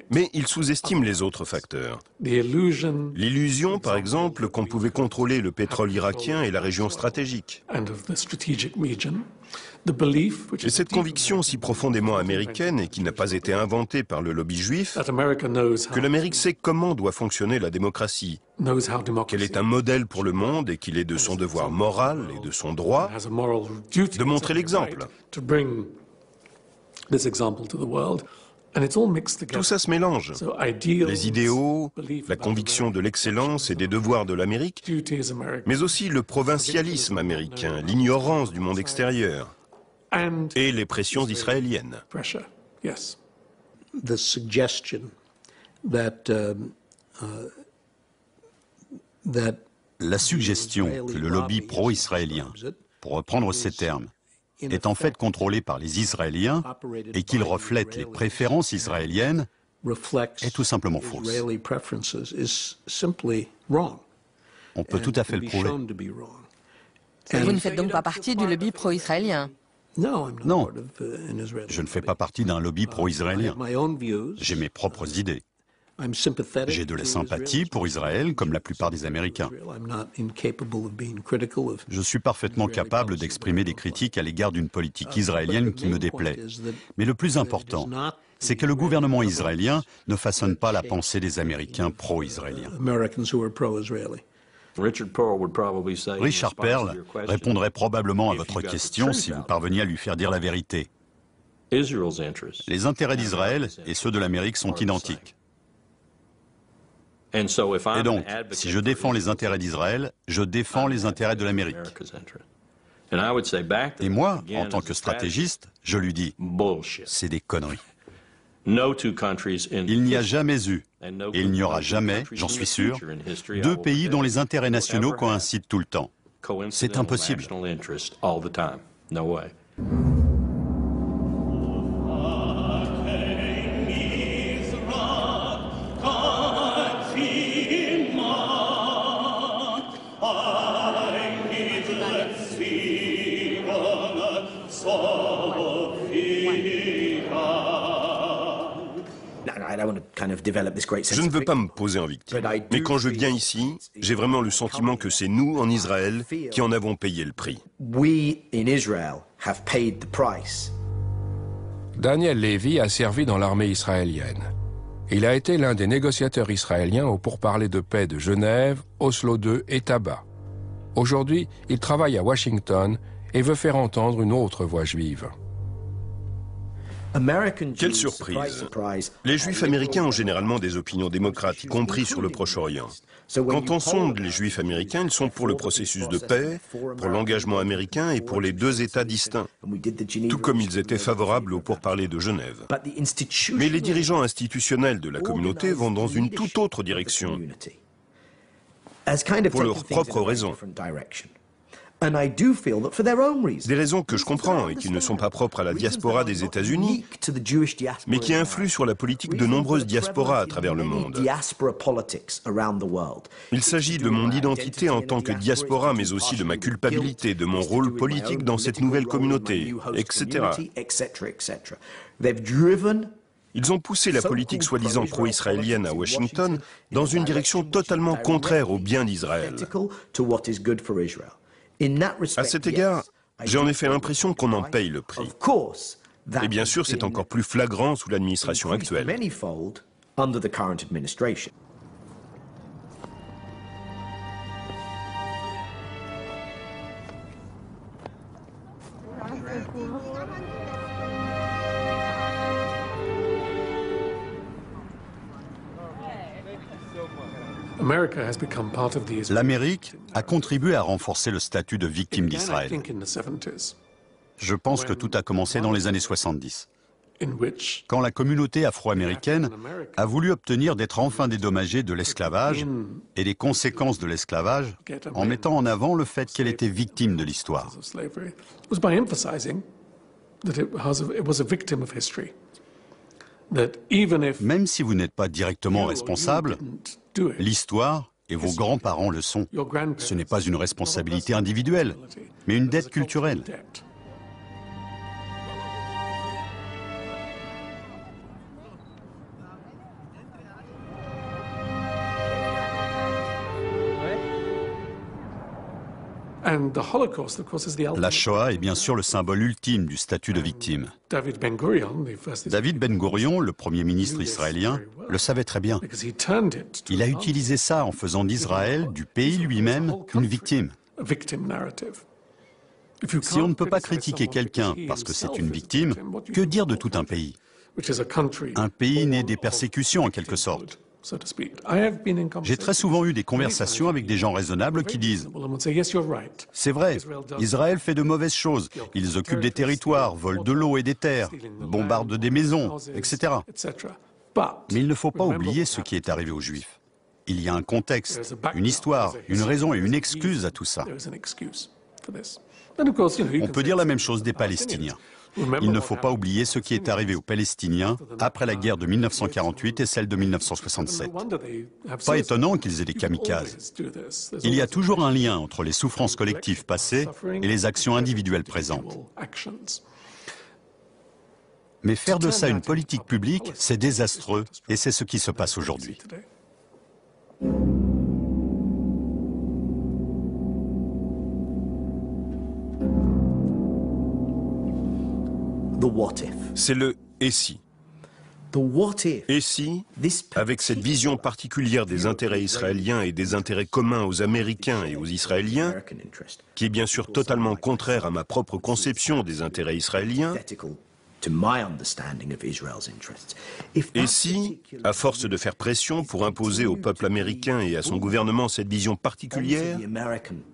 Mais ils sous-estiment les autres facteurs. L'illusion, par exemple, qu'on pouvait contrôler le pétrole irakien et la région stratégique. Et cette conviction si profondément américaine et qui n'a pas été inventée par le lobby juif, que l'Amérique sait comment doit fonctionner la démocratie, qu'elle est un modèle pour le monde et qu'il est de son devoir moral et de son droit de montrer l'exemple. Tout ça se mélange. Les idéaux, la conviction de l'excellence et des devoirs de l'Amérique, mais aussi le provincialisme américain, l'ignorance du monde extérieur et les pressions israéliennes. La suggestion que le lobby pro-israélien, pour reprendre ces termes, est en fait contrôlé par les Israéliens et qu'il reflète les préférences israéliennes est tout simplement fausse. On peut tout à fait le prouver. Vous ne faites donc pas partie du lobby pro-israélien? Non, je ne fais pas partie d'un lobby pro-israélien. J'ai mes propres idées. J'ai de la sympathie pour Israël, comme la plupart des Américains. Je suis parfaitement capable d'exprimer des critiques à l'égard d'une politique israélienne qui me déplaît. Mais le plus important, c'est que le gouvernement israélien ne façonne pas la pensée des Américains pro-israéliens. Richard Perle répondrait probablement à votre question si vous parveniez à lui faire dire la vérité. Les intérêts d'Israël et ceux de l'Amérique sont identiques. Et donc, si je défends les intérêts d'Israël, je défends les intérêts de l'Amérique. Et moi, en tant que stratégiste, je lui dis, c'est des conneries. Il n'y a jamais eu, et il n'y aura jamais, j'en suis sûr, deux pays dont les intérêts nationaux coïncident tout le temps. C'est impossible. Je ne veux pas me poser en victime, mais quand je viens ici, j'ai vraiment le sentiment que c'est nous, en Israël, qui en avons payé le prix. Daniel Levy a servi dans l'armée israélienne. Il a été l'un des négociateurs israéliens aux pourparlers de paix de Genève, Oslo II et Taba. Aujourd'hui, il travaille à Washington et veut faire entendre une autre voix juive. Quelle surprise! Les Juifs américains ont généralement des opinions démocrates, y compris sur le Proche-Orient. Quand on sonde les Juifs américains, ils sont pour le processus de paix, pour l'engagement américain et pour les deux États distincts, tout comme ils étaient favorables aux pourparlers de Genève. Mais les dirigeants institutionnels de la communauté vont dans une toute autre direction, pour leurs propres raisons. Des raisons que je comprends et qui ne sont pas propres à la diaspora des États-Unis, mais qui influent sur la politique de nombreuses diasporas à travers le monde. Il s'agit de mon identité en tant que diaspora, mais aussi de ma culpabilité, de mon rôle politique dans cette nouvelle communauté, etc. Ils ont poussé la politique soi-disant pro-israélienne à Washington dans une direction totalement contraire au bien d'Israël. À cet égard, j'ai en effet l'impression qu'on en paye le prix. Et bien sûr, c'est encore plus flagrant sous l'administration actuelle. L'Amérique a contribué à renforcer le statut de victime d'Israël. Je pense que tout a commencé dans les années 70. quand la communauté afro-américaine a voulu obtenir d'être enfin dédommagée de l'esclavage et des conséquences de l'esclavage en mettant en avant le fait qu'elle était victime de l'histoire. Même si vous n'êtes pas directement responsable, l'histoire et vos grands-parents le sont. Ce n'est pas une responsabilité individuelle, mais une dette culturelle. La Shoah est bien sûr le symbole ultime du statut de victime. David Ben Gurion, le premier ministre israélien, le savait très bien. Il a utilisé ça en faisant d'Israël, du pays lui-même, une victime. Si on ne peut pas critiquer quelqu'un parce que c'est une victime, que dire de tout un pays? Un pays né des persécutions en quelque sorte. J'ai très souvent eu des conversations avec des gens raisonnables qui disent « C'est vrai, Israël fait de mauvaises choses, ils occupent des territoires, volent de l'eau et des terres, bombardent des maisons, etc. » Mais il ne faut pas oublier ce qui est arrivé aux Juifs. Il y a un contexte, une histoire, une raison et une excuse à tout ça. On peut dire la même chose des Palestiniens. Il ne faut pas oublier ce qui est arrivé aux Palestiniens après la guerre de 1948 et celle de 1967. Pas étonnant qu'ils aient des kamikazes. Il y a toujours un lien entre les souffrances collectives passées et les actions individuelles présentes. Mais faire de ça une politique publique, c'est désastreux et c'est ce qui se passe aujourd'hui. C'est le « et si ». Et si, avec cette vision particulière des intérêts israéliens et des intérêts communs aux Américains et aux Israéliens, qui est bien sûr totalement contraire à ma propre conception des intérêts israéliens, et si, à force de faire pression pour imposer au peuple américain et à son gouvernement cette vision particulière,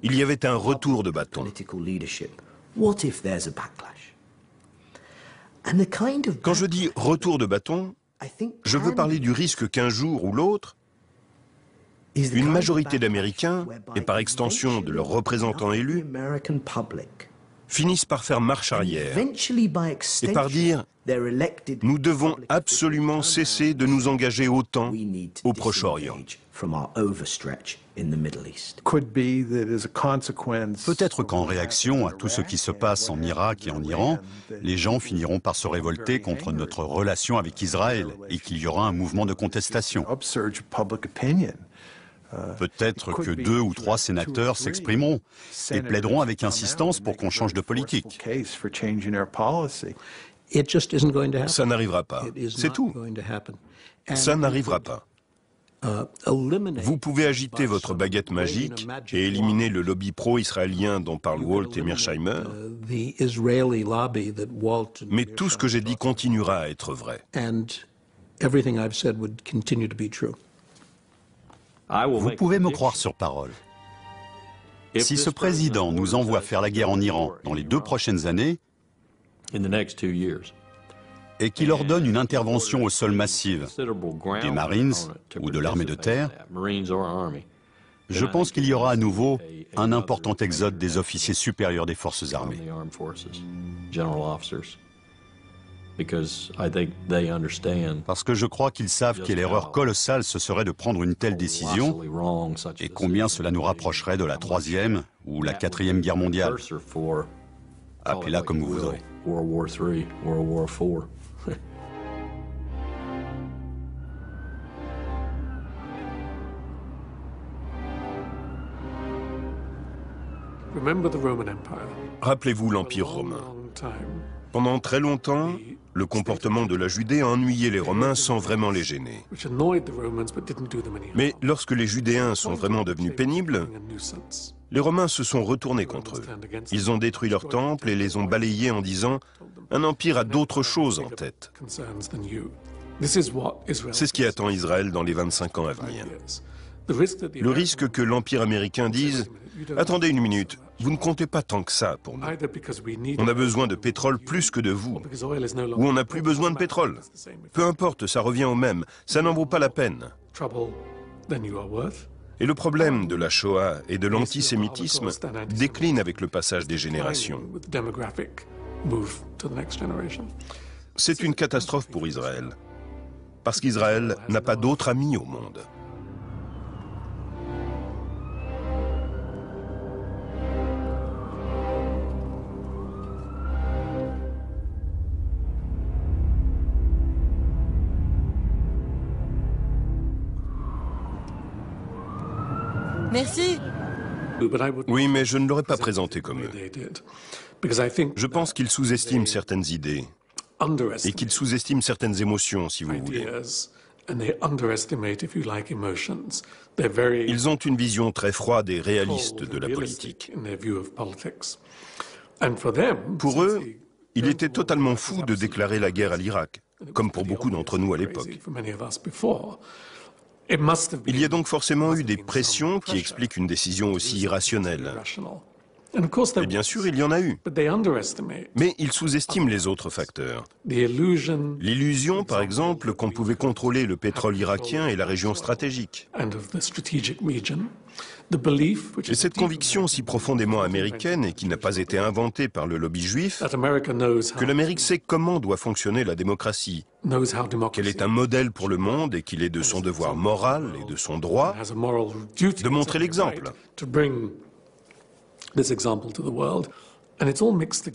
il y avait un retour de bâton. Quand je dis retour de bâton, je veux parler du risque qu'un jour ou l'autre, une majorité d'Américains, et par extension de leurs représentants élus, finissent par faire marche arrière et par dire « Nous devons absolument cesser de nous engager autant au Proche-Orient ». Peut-être qu'en réaction à tout ce qui se passe en Irak et en Iran, les gens finiront par se révolter contre notre relation avec Israël et qu'il y aura un mouvement de contestation. Peut-être que 2 ou 3 sénateurs s'exprimeront et plaideront avec insistance pour qu'on change de politique. Ça n'arrivera pas. C'est tout. Ça n'arrivera pas. Vous pouvez agiter votre baguette magique et éliminer le lobby pro-israélien dont parlent Walt et Mearsheimer, mais tout ce que j'ai dit continuera à être vrai. Vous pouvez me croire sur parole. Si ce président nous envoie faire la guerre en Iran dans les 2 prochaines années, et qu'il ordonne une intervention au sol massive des Marines ou de l'armée de terre, je pense qu'il y aura à nouveau un important exode des officiers supérieurs des forces armées. Parce que je crois qu'ils savent quelle erreur colossale ce serait de prendre une telle décision et combien cela nous rapprocherait de la 3e ou la 4e guerre mondiale. Appelez-la comme vous voudrez. Rappelez-vous l'Empire romain. Pendant très longtemps, le comportement de la Judée a ennuyé les Romains sans vraiment les gêner. Mais lorsque les Judéens sont vraiment devenus pénibles, les Romains se sont retournés contre eux. Ils ont détruit leurs temples et les ont balayés en disant « Un empire a d'autres choses en tête ». C'est ce qui attend Israël dans les 25 ans à venir. Le risque que l'Empire américain dise « Attendez une minute, Vous ne comptez pas tant que ça pour nous. On a besoin de pétrole plus que de vous. Ou on n'a plus besoin de pétrole. Peu importe, ça revient au même. Ça n'en vaut pas la peine. Et le problème de la Shoah et de l'antisémitisme décline avec le passage des générations. C'est une catastrophe pour Israël. Parce qu'Israël n'a pas d'autre ami au monde. Merci. Oui, mais je ne l'aurais pas présenté comme eux. Je pense qu'ils sous-estiment certaines idées et qu'ils sous-estiment certaines émotions, si vous voulez. Ils ont une vision très froide et réaliste de la politique. Pour eux, il était totalement fou de déclarer la guerre à l'Irak, comme pour beaucoup d'entre nous à l'époque. Il y a donc forcément eu des pressions qui expliquent une décision aussi irrationnelle. Et bien sûr, il y en a eu. Mais ils sous-estiment les autres facteurs. L'illusion, par exemple, qu'on pouvait contrôler le pétrole irakien et la région stratégique. Et cette conviction si profondément américaine et qui n'a pas été inventée par le lobby juif, que l'Amérique sait comment doit fonctionner la démocratie, qu'elle est un modèle pour le monde et qu'il est de son devoir moral et de son droit de montrer l'exemple.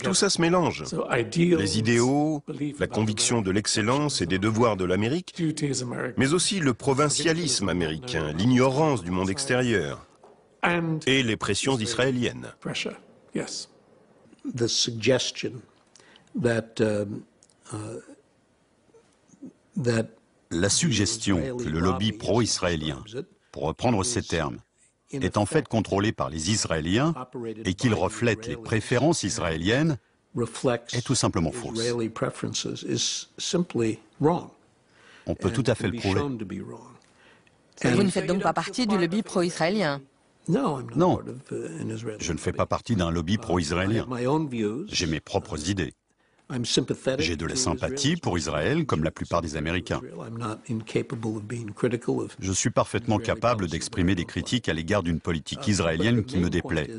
Tout ça se mélange. Les idéaux, la conviction de l'excellence et des devoirs de l'Amérique, mais aussi le provincialisme américain, l'ignorance du monde extérieur et les pressions israéliennes. La suggestion que le lobby pro-israélien, pour reprendre ces termes, est en fait contrôlé par les Israéliens et qu'il reflète les préférences israéliennes est tout simplement fausse. On peut tout à fait le prouver. Vous ne faites donc pas partie du lobby pro-israélien? Non, je ne fais pas partie d'un lobby pro-israélien. J'ai mes propres idées. J'ai de la sympathie pour Israël, comme la plupart des Américains. Je suis parfaitement capable d'exprimer des critiques à l'égard d'une politique israélienne qui me déplaît.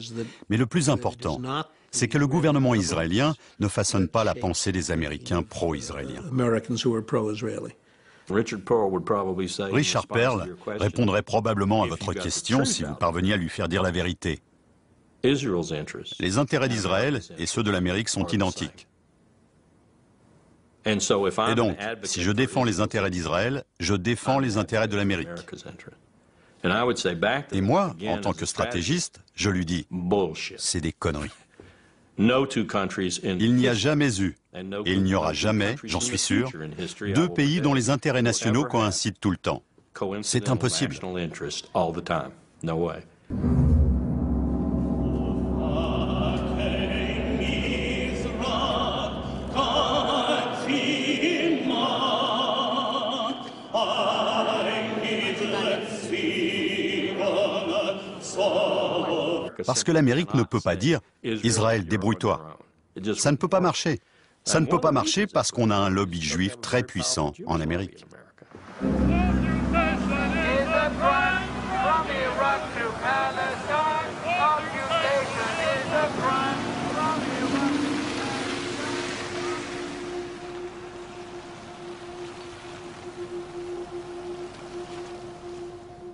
Mais le plus important, c'est que le gouvernement israélien ne façonne pas la pensée des Américains pro-israéliens. Richard Perle répondrait probablement à votre question si vous parveniez à lui faire dire la vérité. Les intérêts d'Israël et ceux de l'Amérique sont identiques. Et donc, si je défends les intérêts d'Israël, je défends les intérêts de l'Amérique. Et moi, en tant que stratégiste, je lui dis, c'est des conneries. Il n'y a jamais eu, et il n'y aura jamais, j'en suis sûr, deux pays dont les intérêts nationaux coïncident tout le temps. C'est impossible. Parce que l'Amérique ne peut pas dire « Israël, débrouille-toi ». Ça ne peut pas marcher. Ça ne peut pas marcher parce qu'on a un lobby juif très puissant en Amérique.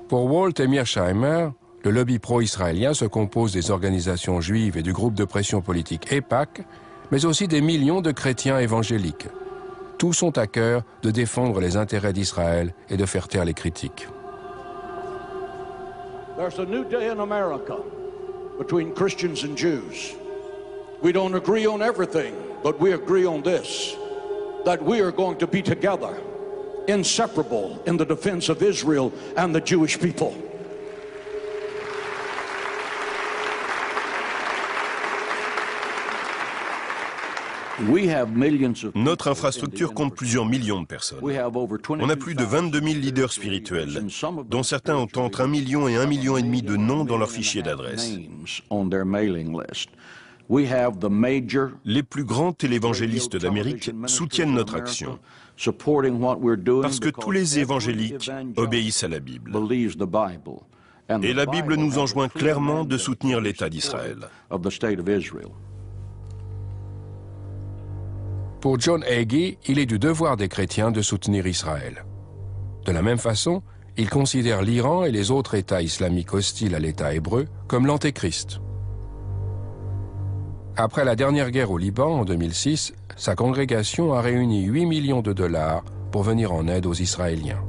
Pour Walt et Mearsheimer, le lobby pro-israélien se compose des organisations juives et du groupe de pression politique EIPAC, mais aussi des millions de chrétiens évangéliques. Tous ont à cœur de défendre les intérêts d'Israël et de faire taire les critiques. There's a new day in America between Christians and Jews. We don't agree on everything, but we agree on this, that we are going to be together, inseparable in the defense of Israel and the Jewish people. Notre infrastructure compte plusieurs millions de personnes. On a plus de 22 000 leaders spirituels, dont certains ont entre 1 million et 1,5 million de noms dans leur fichier d'adresse. Les plus grands télévangélistes d'Amérique soutiennent notre action, parce que tous les évangéliques obéissent à la Bible. Et la Bible nous enjoint clairement de soutenir l'État d'Israël. Pour John Hagee, il est du devoir des chrétiens de soutenir Israël. De la même façon, il considère l'Iran et les autres États islamiques hostiles à l'État hébreu comme l'antéchrist. Après la dernière guerre au Liban, en 2006, sa congrégation a réuni 8 millions de dollars pour venir en aide aux Israéliens.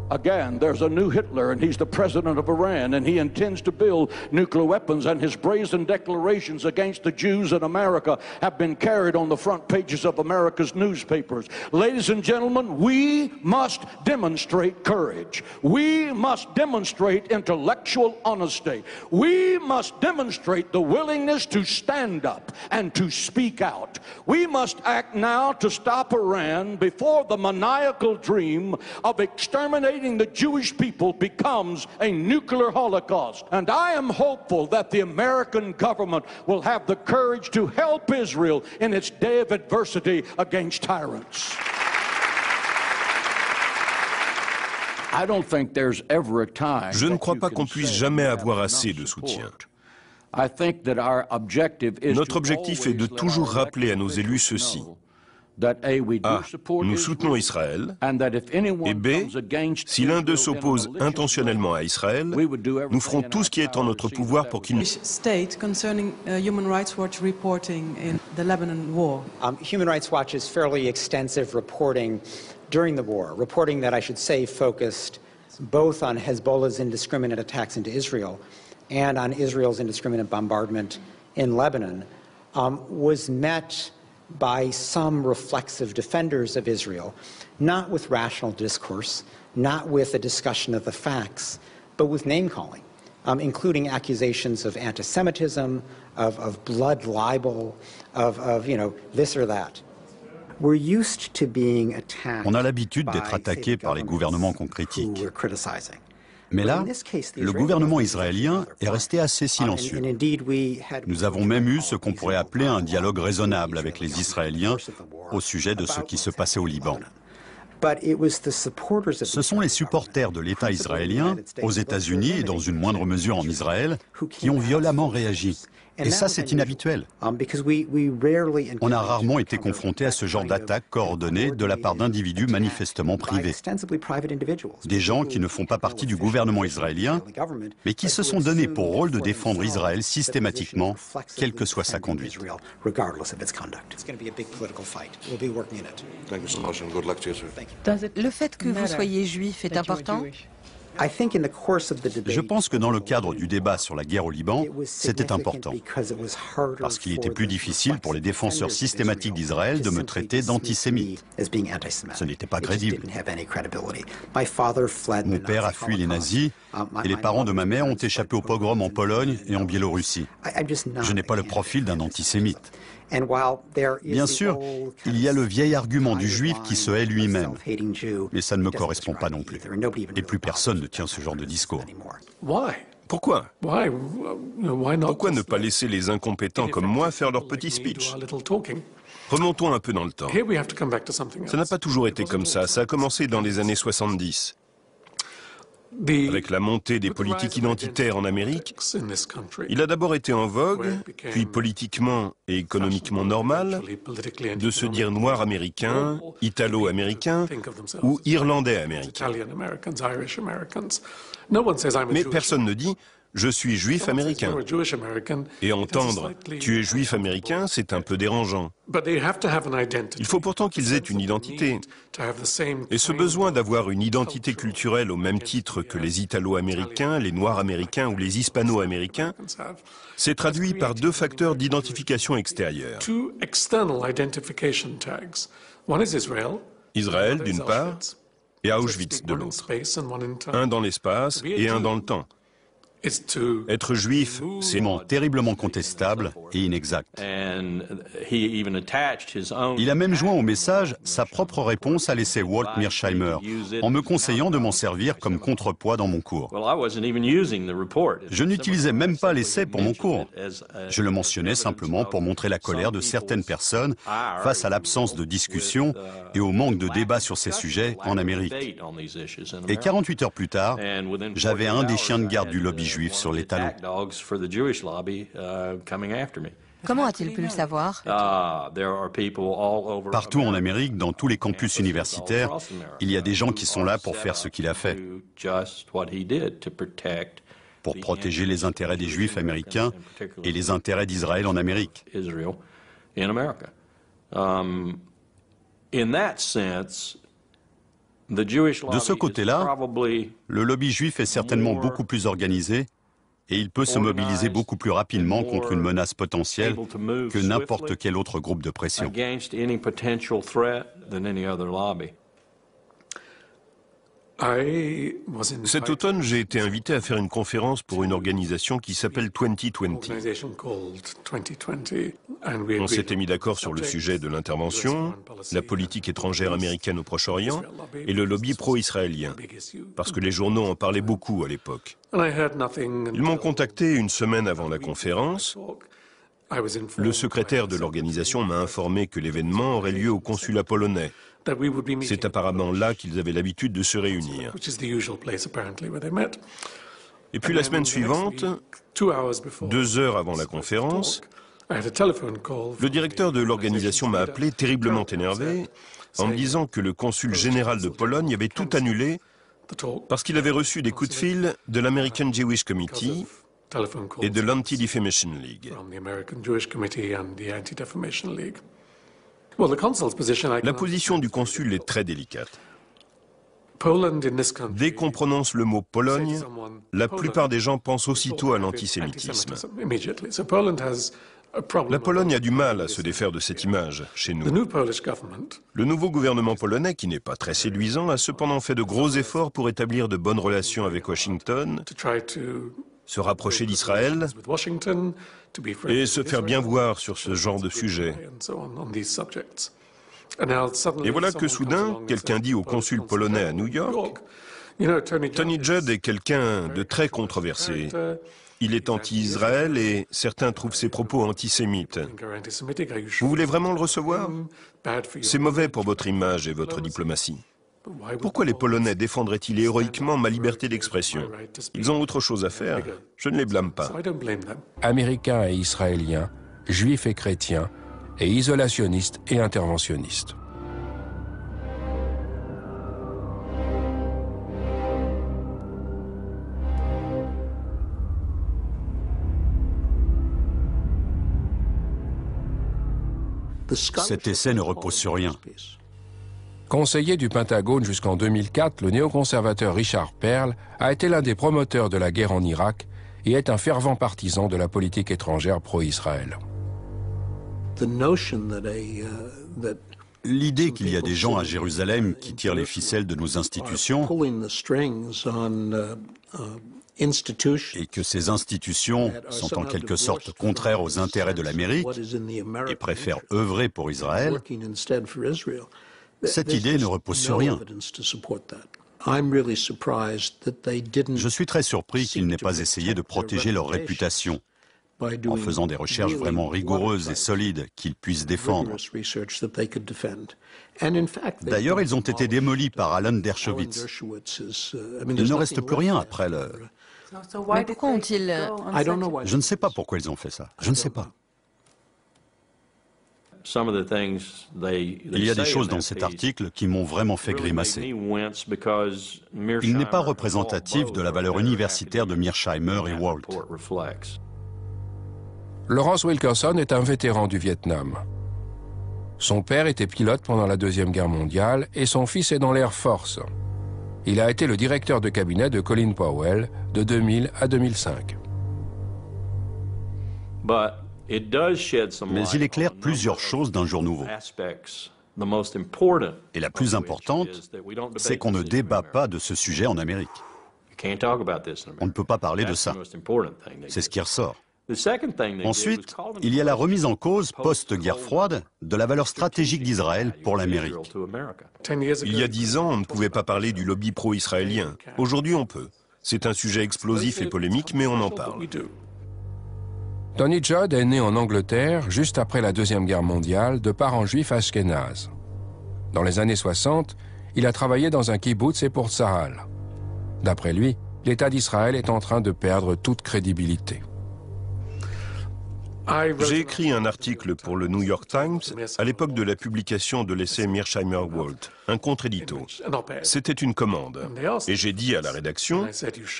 Again, there's a new Hitler, and he's the president of Iran, and he intends to build nuclear weapons, and his brazen declarations against the Jews in America have been carried on the front pages of America's newspapers. Ladies and gentlemen, we must demonstrate courage. We must demonstrate intellectual honesty. We must demonstrate the willingness to stand up and to speak out. We must act now to stop Iran before the maniacal dream of exterminating the Jewish people becomes a nuclear holocaust. And I am hopeful that the American government will have the courage to help Israel in its day of adversity against tyrants. Je ne crois pas qu'on puisse jamais avoir assez de soutien. Notre objectif est de toujours rappeler à nos élus ceci. A. Nous soutenons Israël, et B. Si l'un d'eux s'oppose intentionnellement à Israël, nous ferons tout ce qui est en notre pouvoir pour qu'il ne... Human Rights Watch reporting in the Lebanon war. Human Rights Watch's fairly extensive reporting during the war, reporting that I should say focused both on Hezbollah's indiscriminate attacks into Israel and on Israel's indiscriminate bombardment in Lebanon, was met by some reflexive defenders of Israel, not with rational discourse, not with a discussion of the facts, but with name-calling, including accusations of anti-Semitism, of blood libel, of this or that. We're used to being attacked. On a l'habitude d'être attaqué par les gouvernements qu'on critique. Mais là, le gouvernement israélien est resté assez silencieux. Nous avons même eu ce qu'on pourrait appeler un dialogue raisonnable avec les Israéliens au sujet de ce qui se passait au Liban. Ce sont les supporters de l'État israélien, aux États-Unis et dans une moindre mesure en Israël, qui ont violemment réagi. Et ça, c'est inhabituel. On a rarement été confronté à ce genre d'attaque coordonnée de la part d'individus manifestement privés. Des gens qui ne font pas partie du gouvernement israélien, mais qui se sont donnés pour rôle de défendre Israël systématiquement, quelle que soit sa conduite. Le fait que vous soyez juif est important ? Je pense que dans le cadre du débat sur la guerre au Liban, c'était important, parce qu'il était plus difficile pour les défenseurs systématiques d'Israël de me traiter d'antisémite. Ce n'était pas crédible. Mon père a fui les nazis et les parents de ma mère ont échappé au pogrom en Pologne et en Biélorussie. Je n'ai pas le profil d'un antisémite. Bien sûr, il y a le vieil argument du juif qui se hait lui-même, mais ça ne me correspond pas non plus. Et plus personne ne tient ce genre de discours. Pourquoi ? Pourquoi ne pas laisser les incompétents comme moi faire leur petit speech ? Remontons un peu dans le temps. Ça n'a pas toujours été comme ça. Ça a commencé dans les années 70. Avec la montée des politiques identitaires en Amérique, il a d'abord été en vogue, puis politiquement et économiquement normal, de se dire noir américain, italo-américain ou irlandais américain. Mais personne ne dit « je suis juif américain ». Et entendre « tu es juif américain », c'est un peu dérangeant. Il faut pourtant qu'ils aient une identité. Et ce besoin d'avoir une identité culturelle au même titre que les Italo-américains, les Noirs américains ou les Hispano-américains s'est traduit par deux facteurs d'identification extérieure. Israël d'une part et Auschwitz de l'autre. Un dans l'espace et un dans le temps. Être juif, c'est terriblement contestable et inexact. Il a même joint au message sa propre réponse à l'essai Walt Mearsheimer, en me conseillant de m'en servir comme contrepoids dans mon cours. Je n'utilisais même pas l'essai pour mon cours. Je le mentionnais simplement pour montrer la colère de certaines personnes face à l'absence de discussion et au manque de débat sur ces sujets en Amérique. Et 48 heures plus tard, j'avais un des chiens de garde du lobby juif sur les talons. Comment a-t-il pu le savoir? Partout en Amérique, dans tous les campus universitaires, il y a des gens qui sont là pour faire ce qu'il a fait, pour protéger les intérêts des Juifs américains et les intérêts d'Israël en Amérique. De ce côté-là, le lobby juif est certainement beaucoup plus organisé et il peut se mobiliser beaucoup plus rapidement contre une menace potentielle que n'importe quel autre groupe de pression. Cet automne, j'ai été invité à faire une conférence pour une organisation qui s'appelle 2020. On s'était mis d'accord sur le sujet de l'intervention, la politique étrangère américaine au Proche-Orient et le lobby pro-israélien, parce que les journaux en parlaient beaucoup à l'époque. Ils m'ont contacté une semaine avant la conférence. Le secrétaire de l'organisation m'a informé que l'événement aurait lieu au consulat polonais. C'est apparemment là qu'ils avaient l'habitude de se réunir. Et puis la semaine suivante, 2 heures avant la conférence, le directeur de l'organisation m'a appelé, terriblement énervé, en me disant que le consul général de Pologne avait tout annulé parce qu'il avait reçu des coups de fil de l'American Jewish Committee et de l'Anti-Defamation League. La position du consul est très délicate. Dès qu'on prononce le mot Pologne, la plupart des gens pensent aussitôt à l'antisémitisme. La Pologne a du mal à se défaire de cette image chez nous. Le nouveau gouvernement polonais, qui n'est pas très séduisant, a cependant fait de gros efforts pour établir de bonnes relations avec Washington, se rapprocher d'Israël et se faire bien voir sur ce genre de sujet. Et voilà que soudain, quelqu'un dit au consul polonais à New York, Tony Judd est quelqu'un de très controversé. Il est anti-Israël et certains trouvent ses propos antisémites. Vous voulez vraiment le recevoir? C'est mauvais pour votre image et votre diplomatie. Pourquoi les Polonais défendraient-ils héroïquement ma liberté d'expression? Ils ont autre chose à faire. Je ne les blâme pas. Américains et Israéliens, Juifs et chrétiens, et isolationnistes et interventionnistes. Cet essai ne repose sur rien. Conseiller du Pentagone jusqu'en 2004, le néoconservateur Richard Perle a été l'un des promoteurs de la guerre en Irak et est un fervent partisan de la politique étrangère pro-Israël. L'idée qu'il y a des gens à Jérusalem qui tirent les ficelles de nos institutions et que ces institutions sont en quelque sorte contraires aux intérêts de l'Amérique et préfèrent œuvrer pour Israël, cette idée ne repose sur rien. Je suis très surpris qu'ils n'aient pas essayé de protéger leur réputation en faisant des recherches vraiment rigoureuses et solides qu'ils puissent défendre. D'ailleurs, ils ont été démolis par Alan Dershowitz. Il ne reste plus rien après le... Mais pourquoi ont-ils... Je ne sais pas pourquoi ils ont fait ça. Je ne sais pas. Il y a des choses dans cet article qui m'ont vraiment fait grimacer. Il n'est pas représentatif de la valeur universitaire de Mearsheimer et Walt. Lawrence Wilkerson est un vétéran du Vietnam. Son père était pilote pendant la Deuxième Guerre mondiale et son fils est dans l'Air Force. Il a été le directeur de cabinet de Colin Powell de 2000 à 2005. Mais il éclaire plusieurs choses d'un jour nouveau. Et la plus importante, c'est qu'on ne débat pas de ce sujet en Amérique. On ne peut pas parler de ça. C'est ce qui ressort. Ensuite, il y a la remise en cause post-guerre froide de la valeur stratégique d'Israël pour l'Amérique. Il y a 10 ans, on ne pouvait pas parler du lobby pro-israélien. Aujourd'hui, on peut. C'est un sujet explosif et polémique, mais on en parle. Tony Judd est né en Angleterre juste après la Deuxième Guerre mondiale de parents juifs ashkénazes. Dans les années 60, il a travaillé dans un kibboutz et pour Tsahal. D'après lui, l'État d'Israël est en train de perdre toute crédibilité. J'ai écrit un article pour le New York Times à l'époque de la publication de l'essai Mearsheimer-Walt, un contre-édito. C'était une commande. Et j'ai dit à la rédaction,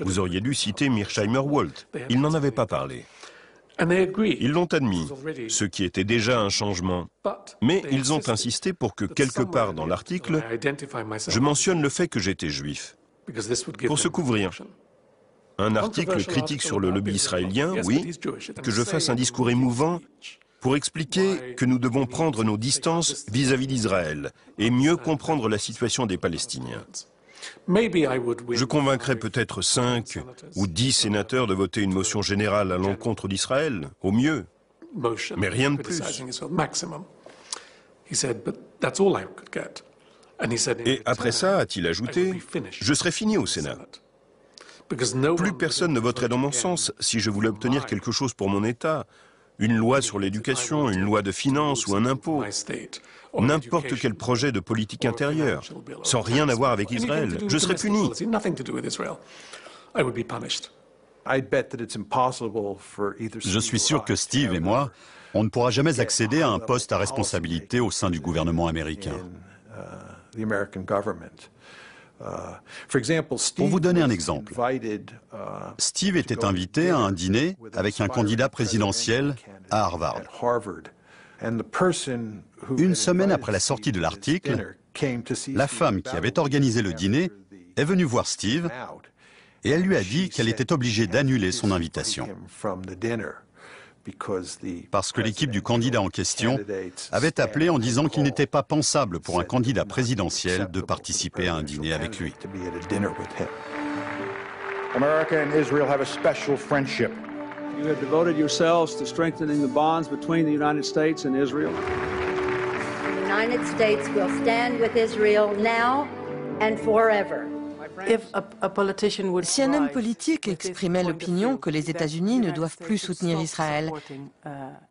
vous auriez dû citer Mearsheimer-Walt. Ils n'en avaient pas parlé. Ils l'ont admis, ce qui était déjà un changement. Mais ils ont insisté pour que quelque part dans l'article, je mentionne le fait que j'étais juif. Pour se couvrir. Un article critique sur le lobby israélien, oui, que je fasse un discours émouvant pour expliquer que nous devons prendre nos distances vis-à-vis d'Israël et mieux comprendre la situation des Palestiniens. Je convaincrai peut-être 5 ou 10 sénateurs de voter une motion générale à l'encontre d'Israël, au mieux, mais rien de plus. Et après ça, a-t-il ajouté, je serai fini au Sénat. Plus personne ne voterait dans mon sens si je voulais obtenir quelque chose pour mon État, une loi sur l'éducation, une loi de finances ou un impôt, n'importe quel projet de politique intérieure, sans rien avoir avec Israël. Je serais puni. Je suis sûr que Steve et moi, on ne pourra jamais accéder à un poste à responsabilité au sein du gouvernement américain. Pour vous donner un exemple, Steve était invité à un dîner avec un candidat présidentiel à Harvard. Une semaine après la sortie de l'article, la femme qui avait organisé le dîner est venue voir Steve et elle lui a dit qu'elle était obligée d'annuler son invitation. Parce que l'équipe du candidat en question avait appelé en disant qu'il n'était pas pensable pour un candidat présidentiel de participer à un dîner avec lui. America and Israel have a special friendship. You have devoted yourselves to strengthening the bonds between the United States and Israel. The United States will stand with Israel now and forever. Si un homme politique exprimait l'opinion que les États-Unis ne doivent plus soutenir Israël,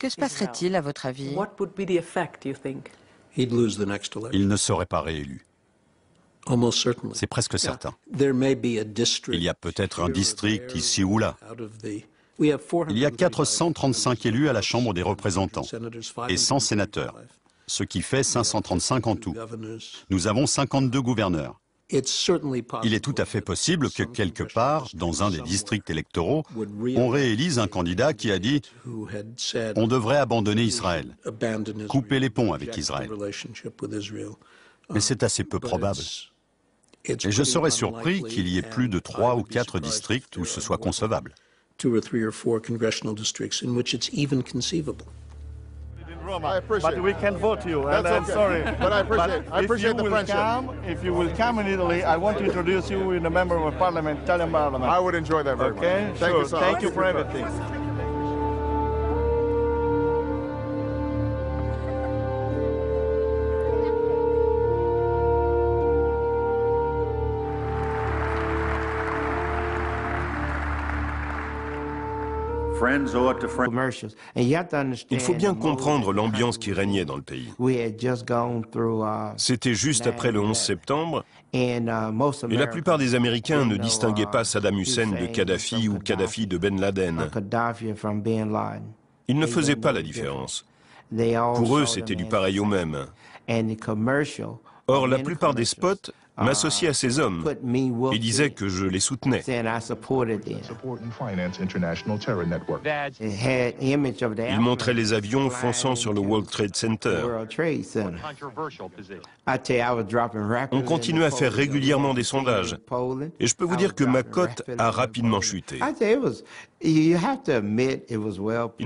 que se passerait-il à votre avis? Il ne serait pas réélu. C'est presque certain. Il y a peut-être un district ici ou là. Il y a 435 élus à la Chambre des représentants et 100 sénateurs, ce qui fait 535 en tout. Nous avons 52 gouverneurs. Il est tout à fait possible que quelque part, dans un des districts électoraux, on réélise un candidat qui a dit « On devrait abandonner Israël, couper les ponts avec Israël ». Mais c'est assez peu probable. Et je serais surpris qu'il y ait plus de 3 ou 4 districts où ce soit concevable. But we can vote you, and I'm sorry. But I appreciate the friendship. If you will come in Italy, I want to introduce you in a member of parliament, Italian parliament. I would enjoy that very much. Thank you so much. Thank you for everything. Il faut bien comprendre l'ambiance qui régnait dans le pays. C'était juste après le 11 septembre, et la plupart des Américains ne distinguaient pas Saddam Hussein de Kadhafi ou Kadhafi de Ben Laden. Ils ne faisaient pas la différence. Pour eux, c'était du pareil au même. Or, la plupart des spots m'associaient à ces hommes et disaient que je les soutenais. Ils montraient les avions fonçant sur le World Trade Center. On continuait à faire régulièrement des sondages. Et je peux vous dire que ma cote a rapidement chuté. Il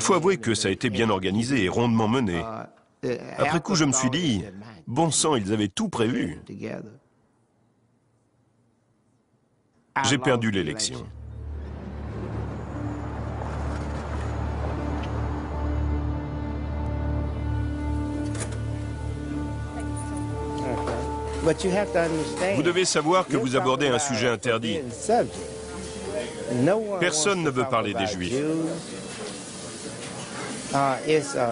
faut avouer que ça a été bien organisé et rondement mené. Après coup, je me suis dit, bon sang, ils avaient tout prévu. J'ai perdu l'élection. Vous devez savoir que vous abordez un sujet interdit. Personne ne veut parler des Juifs.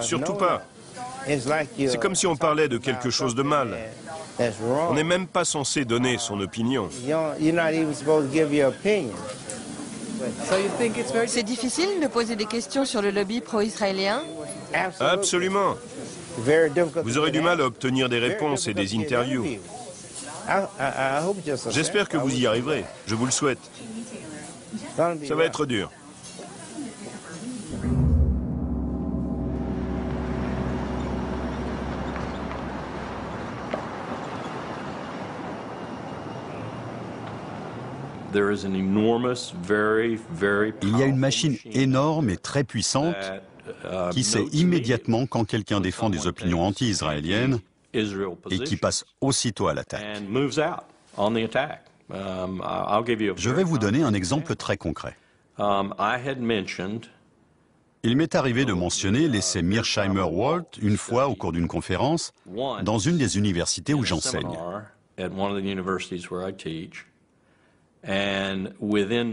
Surtout pas. C'est comme si on parlait de quelque chose de mal. On n'est même pas censé donner son opinion. C'est difficile de poser des questions sur le lobby pro-israélien? Absolument. Vous aurez du mal à obtenir des réponses et des interviews. J'espère que vous y arriverez. Je vous le souhaite. Ça va être dur. Il y a une machine énorme et très puissante qui sait immédiatement quand quelqu'un défend des opinions anti-israéliennes et qui passe aussitôt à l'attaque. Je vais vous donner un exemple très concret. Il m'est arrivé de mentionner l'essai Mearsheimer-Walt une fois au cours d'une conférence dans une des universités où j'enseigne.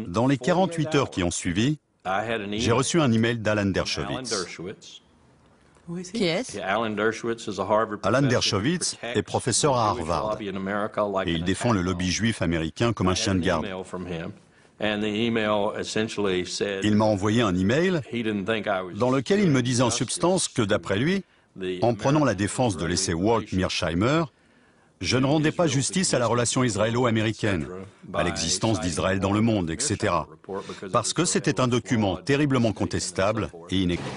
Dans les 48 heures qui ont suivi, j'ai reçu un email d'Alan Dershowitz. Qui est-ce? Alan Dershowitz est professeur à Harvard et il défend le lobby juif américain comme un chien de garde. Il m'a envoyé un email dans lequel il me disait en substance que, d'après lui, en prenant la défense de l'essai Walt-Mearsheimer, je ne rendais pas justice à la relation israélo-américaine, à l'existence d'Israël dans le monde, etc. Parce que c'était un document terriblement contestable et inéquitable.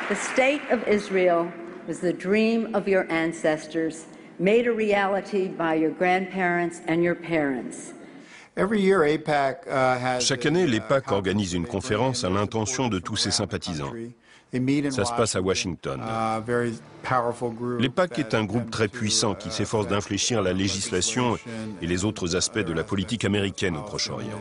The state of Israel was the dream of your ancestors, made a reality by your grandparents and your parents. Chaque année, l'AIPAC organise une conférence à l'intention de tous ses sympathisants. Ça se passe à Washington. L'AIPAC est un groupe très puissant qui s'efforce d'infléchir la législation et les autres aspects de la politique américaine au Proche-Orient.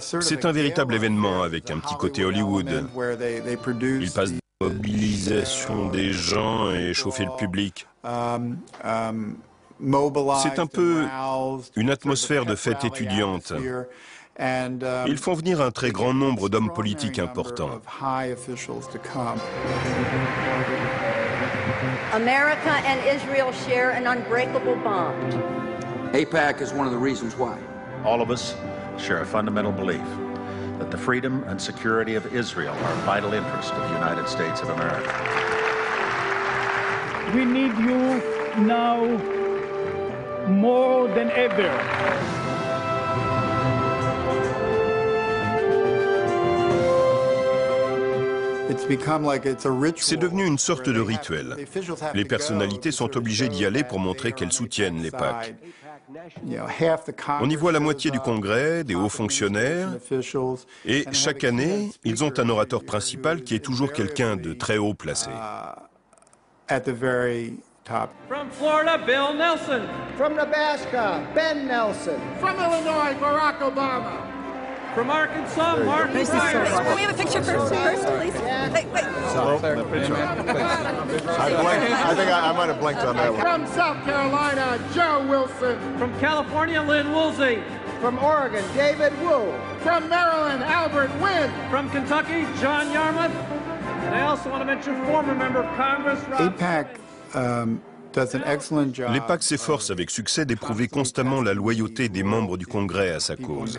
C'est un véritable événement avec un petit côté Hollywood. Il passe de la mobilisation des gens et chauffer le public. C'est un peu une atmosphère de fête étudiante. Ils font venir un très grand nombre d'hommes politiques importants. America and Israel share an unbreakable bond. AIPAC is one of the reasons why. All of us share a fundamental belief that the freedom and security of Israel are a vital interest of the United States of America. We need you now more than ever. C'est devenu une sorte de rituel. Les personnalités sont obligées d'y aller pour montrer qu'elles soutiennent l'AIPAC. On y voit la moitié du Congrès, des hauts fonctionnaires, et chaque année, ils ont un orateur principal qui est toujours quelqu'un de très haut placé. From Florida, Bill Nelson. From Nebraska, Ben Nelson. From Illinois, Barack Obama. From Arkansas, Mark Ryan. Can we have a picture first, please? Wait. I think I might have blinked on that one. From South Carolina, Joe Wilson. From California, Lynn Woolsey. From Oregon, David Wu. From Maryland, Albert Wynn. From Kentucky, John Yarmouth. And I also want to mention former member of Congress, AIPAC L'AIPAC s'efforce avec succès d'éprouver constamment la loyauté des membres du Congrès à sa cause.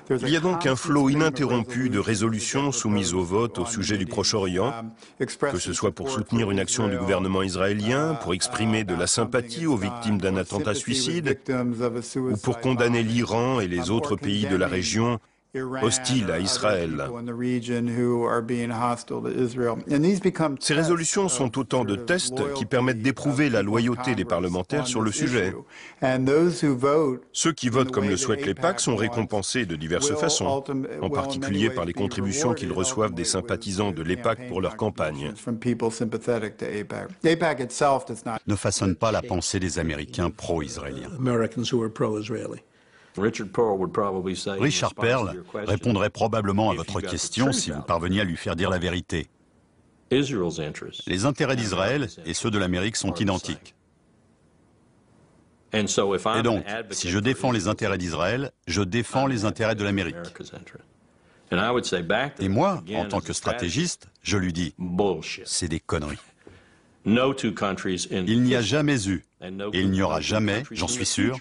Il y a donc un flot ininterrompu de résolutions soumises au vote au sujet du Proche-Orient, que ce soit pour soutenir une action du gouvernement israélien, pour exprimer de la sympathie aux victimes d'un attentat suicide, ou pour condamner l'Iran et les autres pays de la région hostiles à Israël. Ces résolutions sont autant de tests qui permettent d'éprouver la loyauté des parlementaires sur le sujet. Ceux qui votent comme le souhaitent les PAC sont récompensés de diverses façons, en particulier par les contributions qu'ils reçoivent des sympathisants de l'EPAC pour leur campagne. Ne façonne pas la pensée des Américains pro-israéliens. Richard Perle répondrait probablement à votre question si vous parveniez à lui faire dire la vérité. Les intérêts d'Israël et ceux de l'Amérique sont identiques. Et donc, si je défends les intérêts d'Israël, je défends les intérêts de l'Amérique. Et moi, en tant que stratégiste, je lui dis, c'est des conneries. Il n'y a jamais eu, et il n'y aura jamais, j'en suis sûr,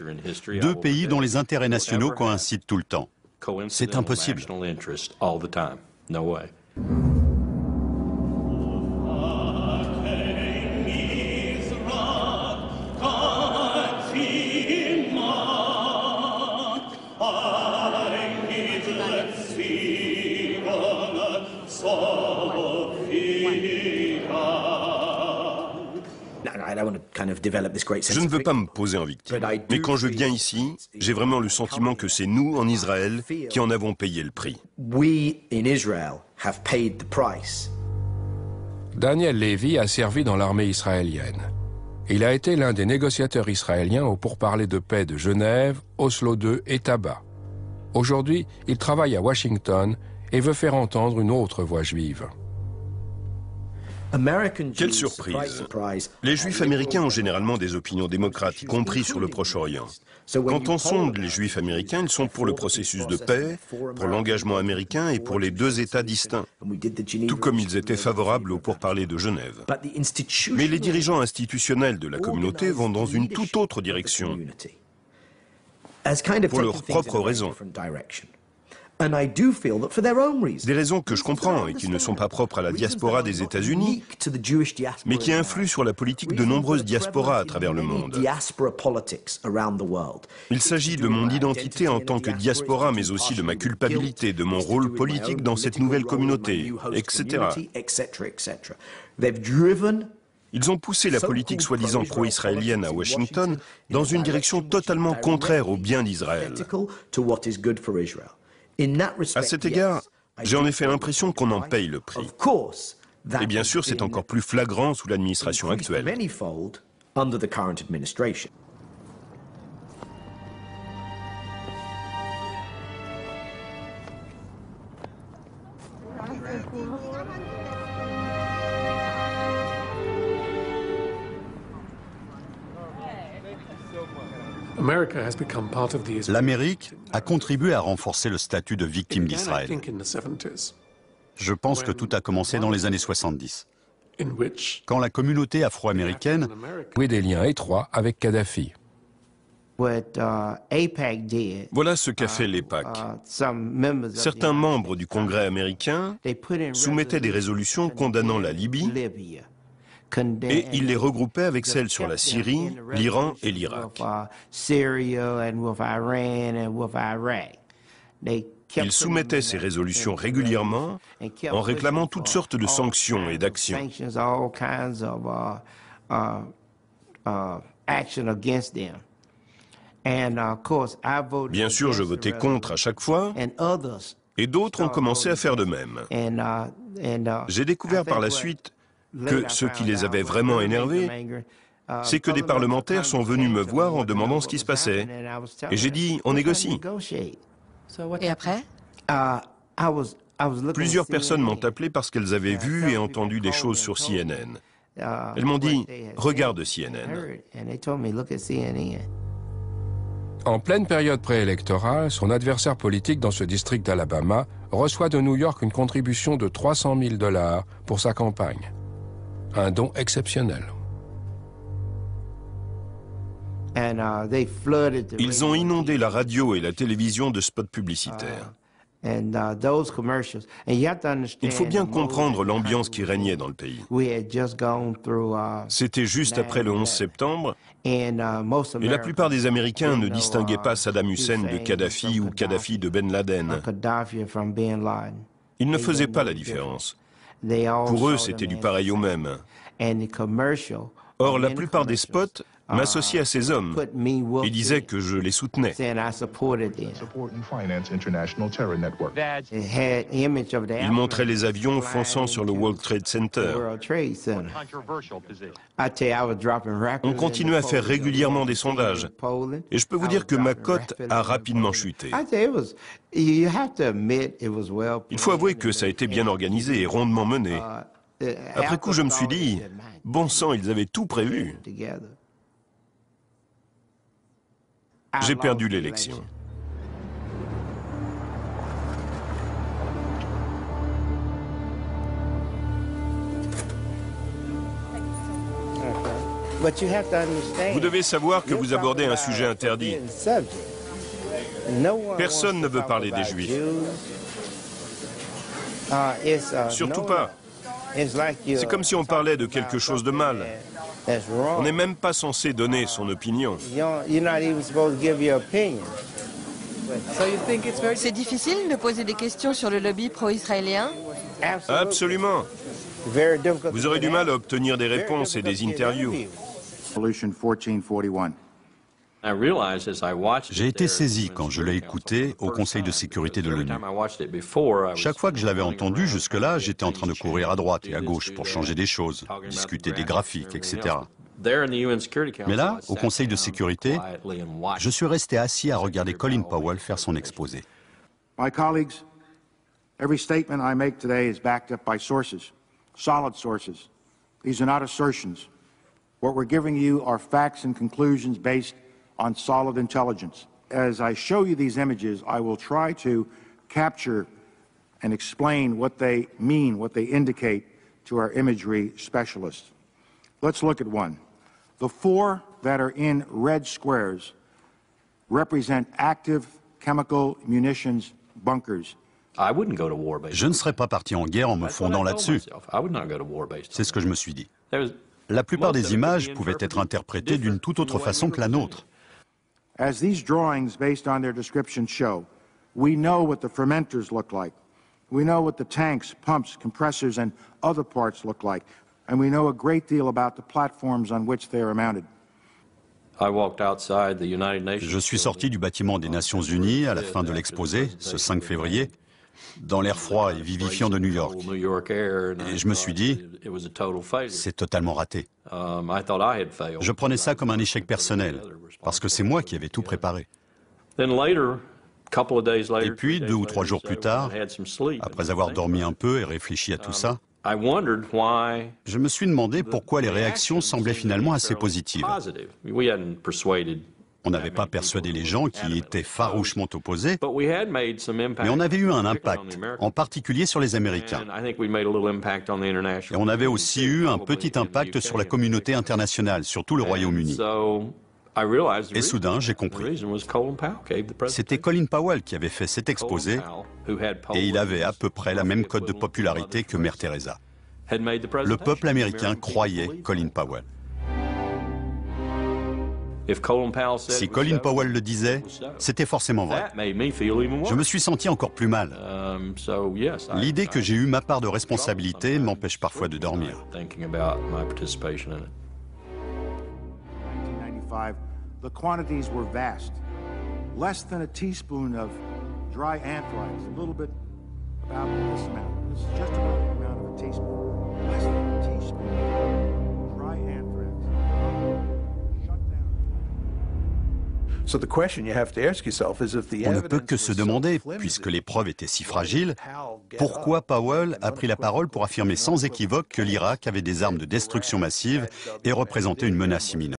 deux pays dont les intérêts nationaux coïncident tout le temps. C'est impossible. Je ne veux pas me poser en victime, mais quand je viens ici, j'ai vraiment le sentiment que c'est nous, en Israël, qui en avons payé le prix. Daniel Levy a servi dans l'armée israélienne. Il a été l'un des négociateurs israéliens aux pourparlers de paix de Genève, Oslo II et Taba. Aujourd'hui, il travaille à Washington et veut faire entendre une autre voix juive. Quelle surprise! Les Juifs américains ont généralement des opinions démocrates, y compris sur le Proche-Orient. Quand on sonde les Juifs américains, ils sont pour le processus de paix, pour l'engagement américain et pour les deux États distincts, tout comme ils étaient favorables aux pourparlers de Genève. Mais les dirigeants institutionnels de la communauté vont dans une toute autre direction, pour leurs propres raisons. Des raisons que je comprends et qui ne sont pas propres à la diaspora des États-Unis, mais qui influent sur la politique de nombreuses diasporas à travers le monde. Il s'agit de mon identité en tant que diaspora, mais aussi de ma culpabilité, de mon rôle politique dans cette nouvelle communauté, etc. Ils ont poussé la politique soi-disant pro-israélienne à Washington dans une direction totalement contraire au bien d'Israël. À cet égard, j'ai en effet l'impression qu'on en paye le prix. Et bien sûr, c'est encore plus flagrant sous l'administration actuelle. L'Amérique a contribué à renforcer le statut de victime d'Israël. Je pense que tout a commencé dans les années 70, quand la communauté afro-américaine nouait des liens étroits avec Kadhafi. Voilà ce qu'a fait l'EPAC. Certains membres du Congrès américain soumettaient des résolutions condamnant la Libye et ils les regroupaient avec celles sur la Syrie, l'Iran et l'Irak. Ils soumettaient ces résolutions régulièrement en réclamant toutes sortes de sanctions et d'actions. Bien sûr, je votais contre à chaque fois, et d'autres ont commencé à faire de même. J'ai découvert par la suite que ce qui les avait vraiment énervés, c'est que des parlementaires sont venus me voir en demandant ce qui se passait. Et j'ai dit, on négocie. Et après? Plusieurs personnes m'ont appelé parce qu'elles avaient vu et entendu des choses sur CNN. Elles m'ont dit, regarde CNN. En pleine période préélectorale, son adversaire politique dans ce district d'Alabama reçoit de New York une contribution de 300 000 $ pour sa campagne. Un don exceptionnel. Ils ont inondé la radio et la télévision de spots publicitaires. Il faut bien comprendre l'ambiance qui régnait dans le pays. C'était juste après le 11 septembre, et la plupart des Américains ne distinguaient pas Saddam Hussein de Kadhafi ou Kadhafi de Ben Laden. Ils ne faisaient pas la différence. Pour eux, c'était du pareil au même. Or, la plupart des spots m'associaient à ces hommes et disaient que je les soutenais. Ils montraient les avions fonçant sur le World Trade Center. On continuait à faire régulièrement des sondages. Et je peux vous dire que ma cote a rapidement chuté. Il faut avouer que ça a été bien organisé et rondement mené. Après coup, je me suis dit, bon sang, ils avaient tout prévu. J'ai perdu l'élection. Vous devez savoir que vous abordez un sujet interdit. Personne ne veut parler des Juifs. Surtout pas. C'est comme si on parlait de quelque chose de mal. On n'est même pas censé donner son opinion. C'est difficile de poser des questions sur le lobby pro-israélien? Absolument. Vous aurez du mal à obtenir des réponses et des interviews. J'ai été saisi quand je l'ai écouté au Conseil de sécurité de l'ONU. Chaque fois que je l'avais entendu jusque-là, j'étais en train de courir à droite et à gauche pour changer des choses, discuter des graphiques, etc. Mais là, au Conseil de sécurité, je suis resté assis à regarder Colin Powell faire son exposé. My colleagues, every statement I make today is backed up by sources, solid sources. These are not assertions. What we're giving you are facts and conclusions based on solid intelligence. As I show you these images, I will try to capture and explain what they mean, what they indicate to our imagery specialists. Let's look at one. The four that are in red squares represent active chemical munitions bunkers. Je ne serais pas parti en guerre en me fondant là-dessus. C'est ce que je me suis dit. La plupart des images pouvaient être interprétées d'une toute autre façon que la nôtre. As these drawings, based on their description, show, we know what the fermenters look like. We know what the tanks, pumps, compressors, and other parts look like. And we know a great deal about the platforms on which they are mounted. Je suis sorti du bâtiment des Nations Unies à la fin de l'exposé, ce 5 février, dans l'air froid et vivifiant de New York. Et je me suis dit, c'est totalement raté. Je prenais ça comme un échec personnel, parce que c'est moi qui avais tout préparé. Et puis, 2 ou 3 jours plus tard, après avoir dormi un peu et réfléchi à tout ça, je me suis demandé pourquoi les réactions semblaient finalement assez positives. On n'avait pas persuadé les gens qui étaient farouchement opposés, mais on avait eu un impact, en particulier sur les Américains. Et on avait aussi eu un petit impact sur la communauté internationale, surtout le Royaume-Uni. Et soudain, j'ai compris. C'était Colin Powell qui avait fait cet exposé, et il avait à peu près la même cote de popularité que Mère Teresa. Le peuple américain croyait Colin Powell. Si Colin Powell le disait, c'était forcément vrai. Je me suis senti encore plus mal. L'idée que j'ai eu ma part de responsabilité m'empêche parfois de dormir. The quantities were vast. Less than a teaspoon of dry anthrax, a little bit about this amount. This is just about the amount of a teaspoon. Less than a teaspoon of dry anthrax. Shut down. So the question you have to ask yourself is if the On ne peut que se demander, puisque les preuves étaient si fragiles, pourquoi Powell a pris la parole pour affirmer sans équivoque que l'Irak avait des armes de destruction massive et représentait une menace imminente.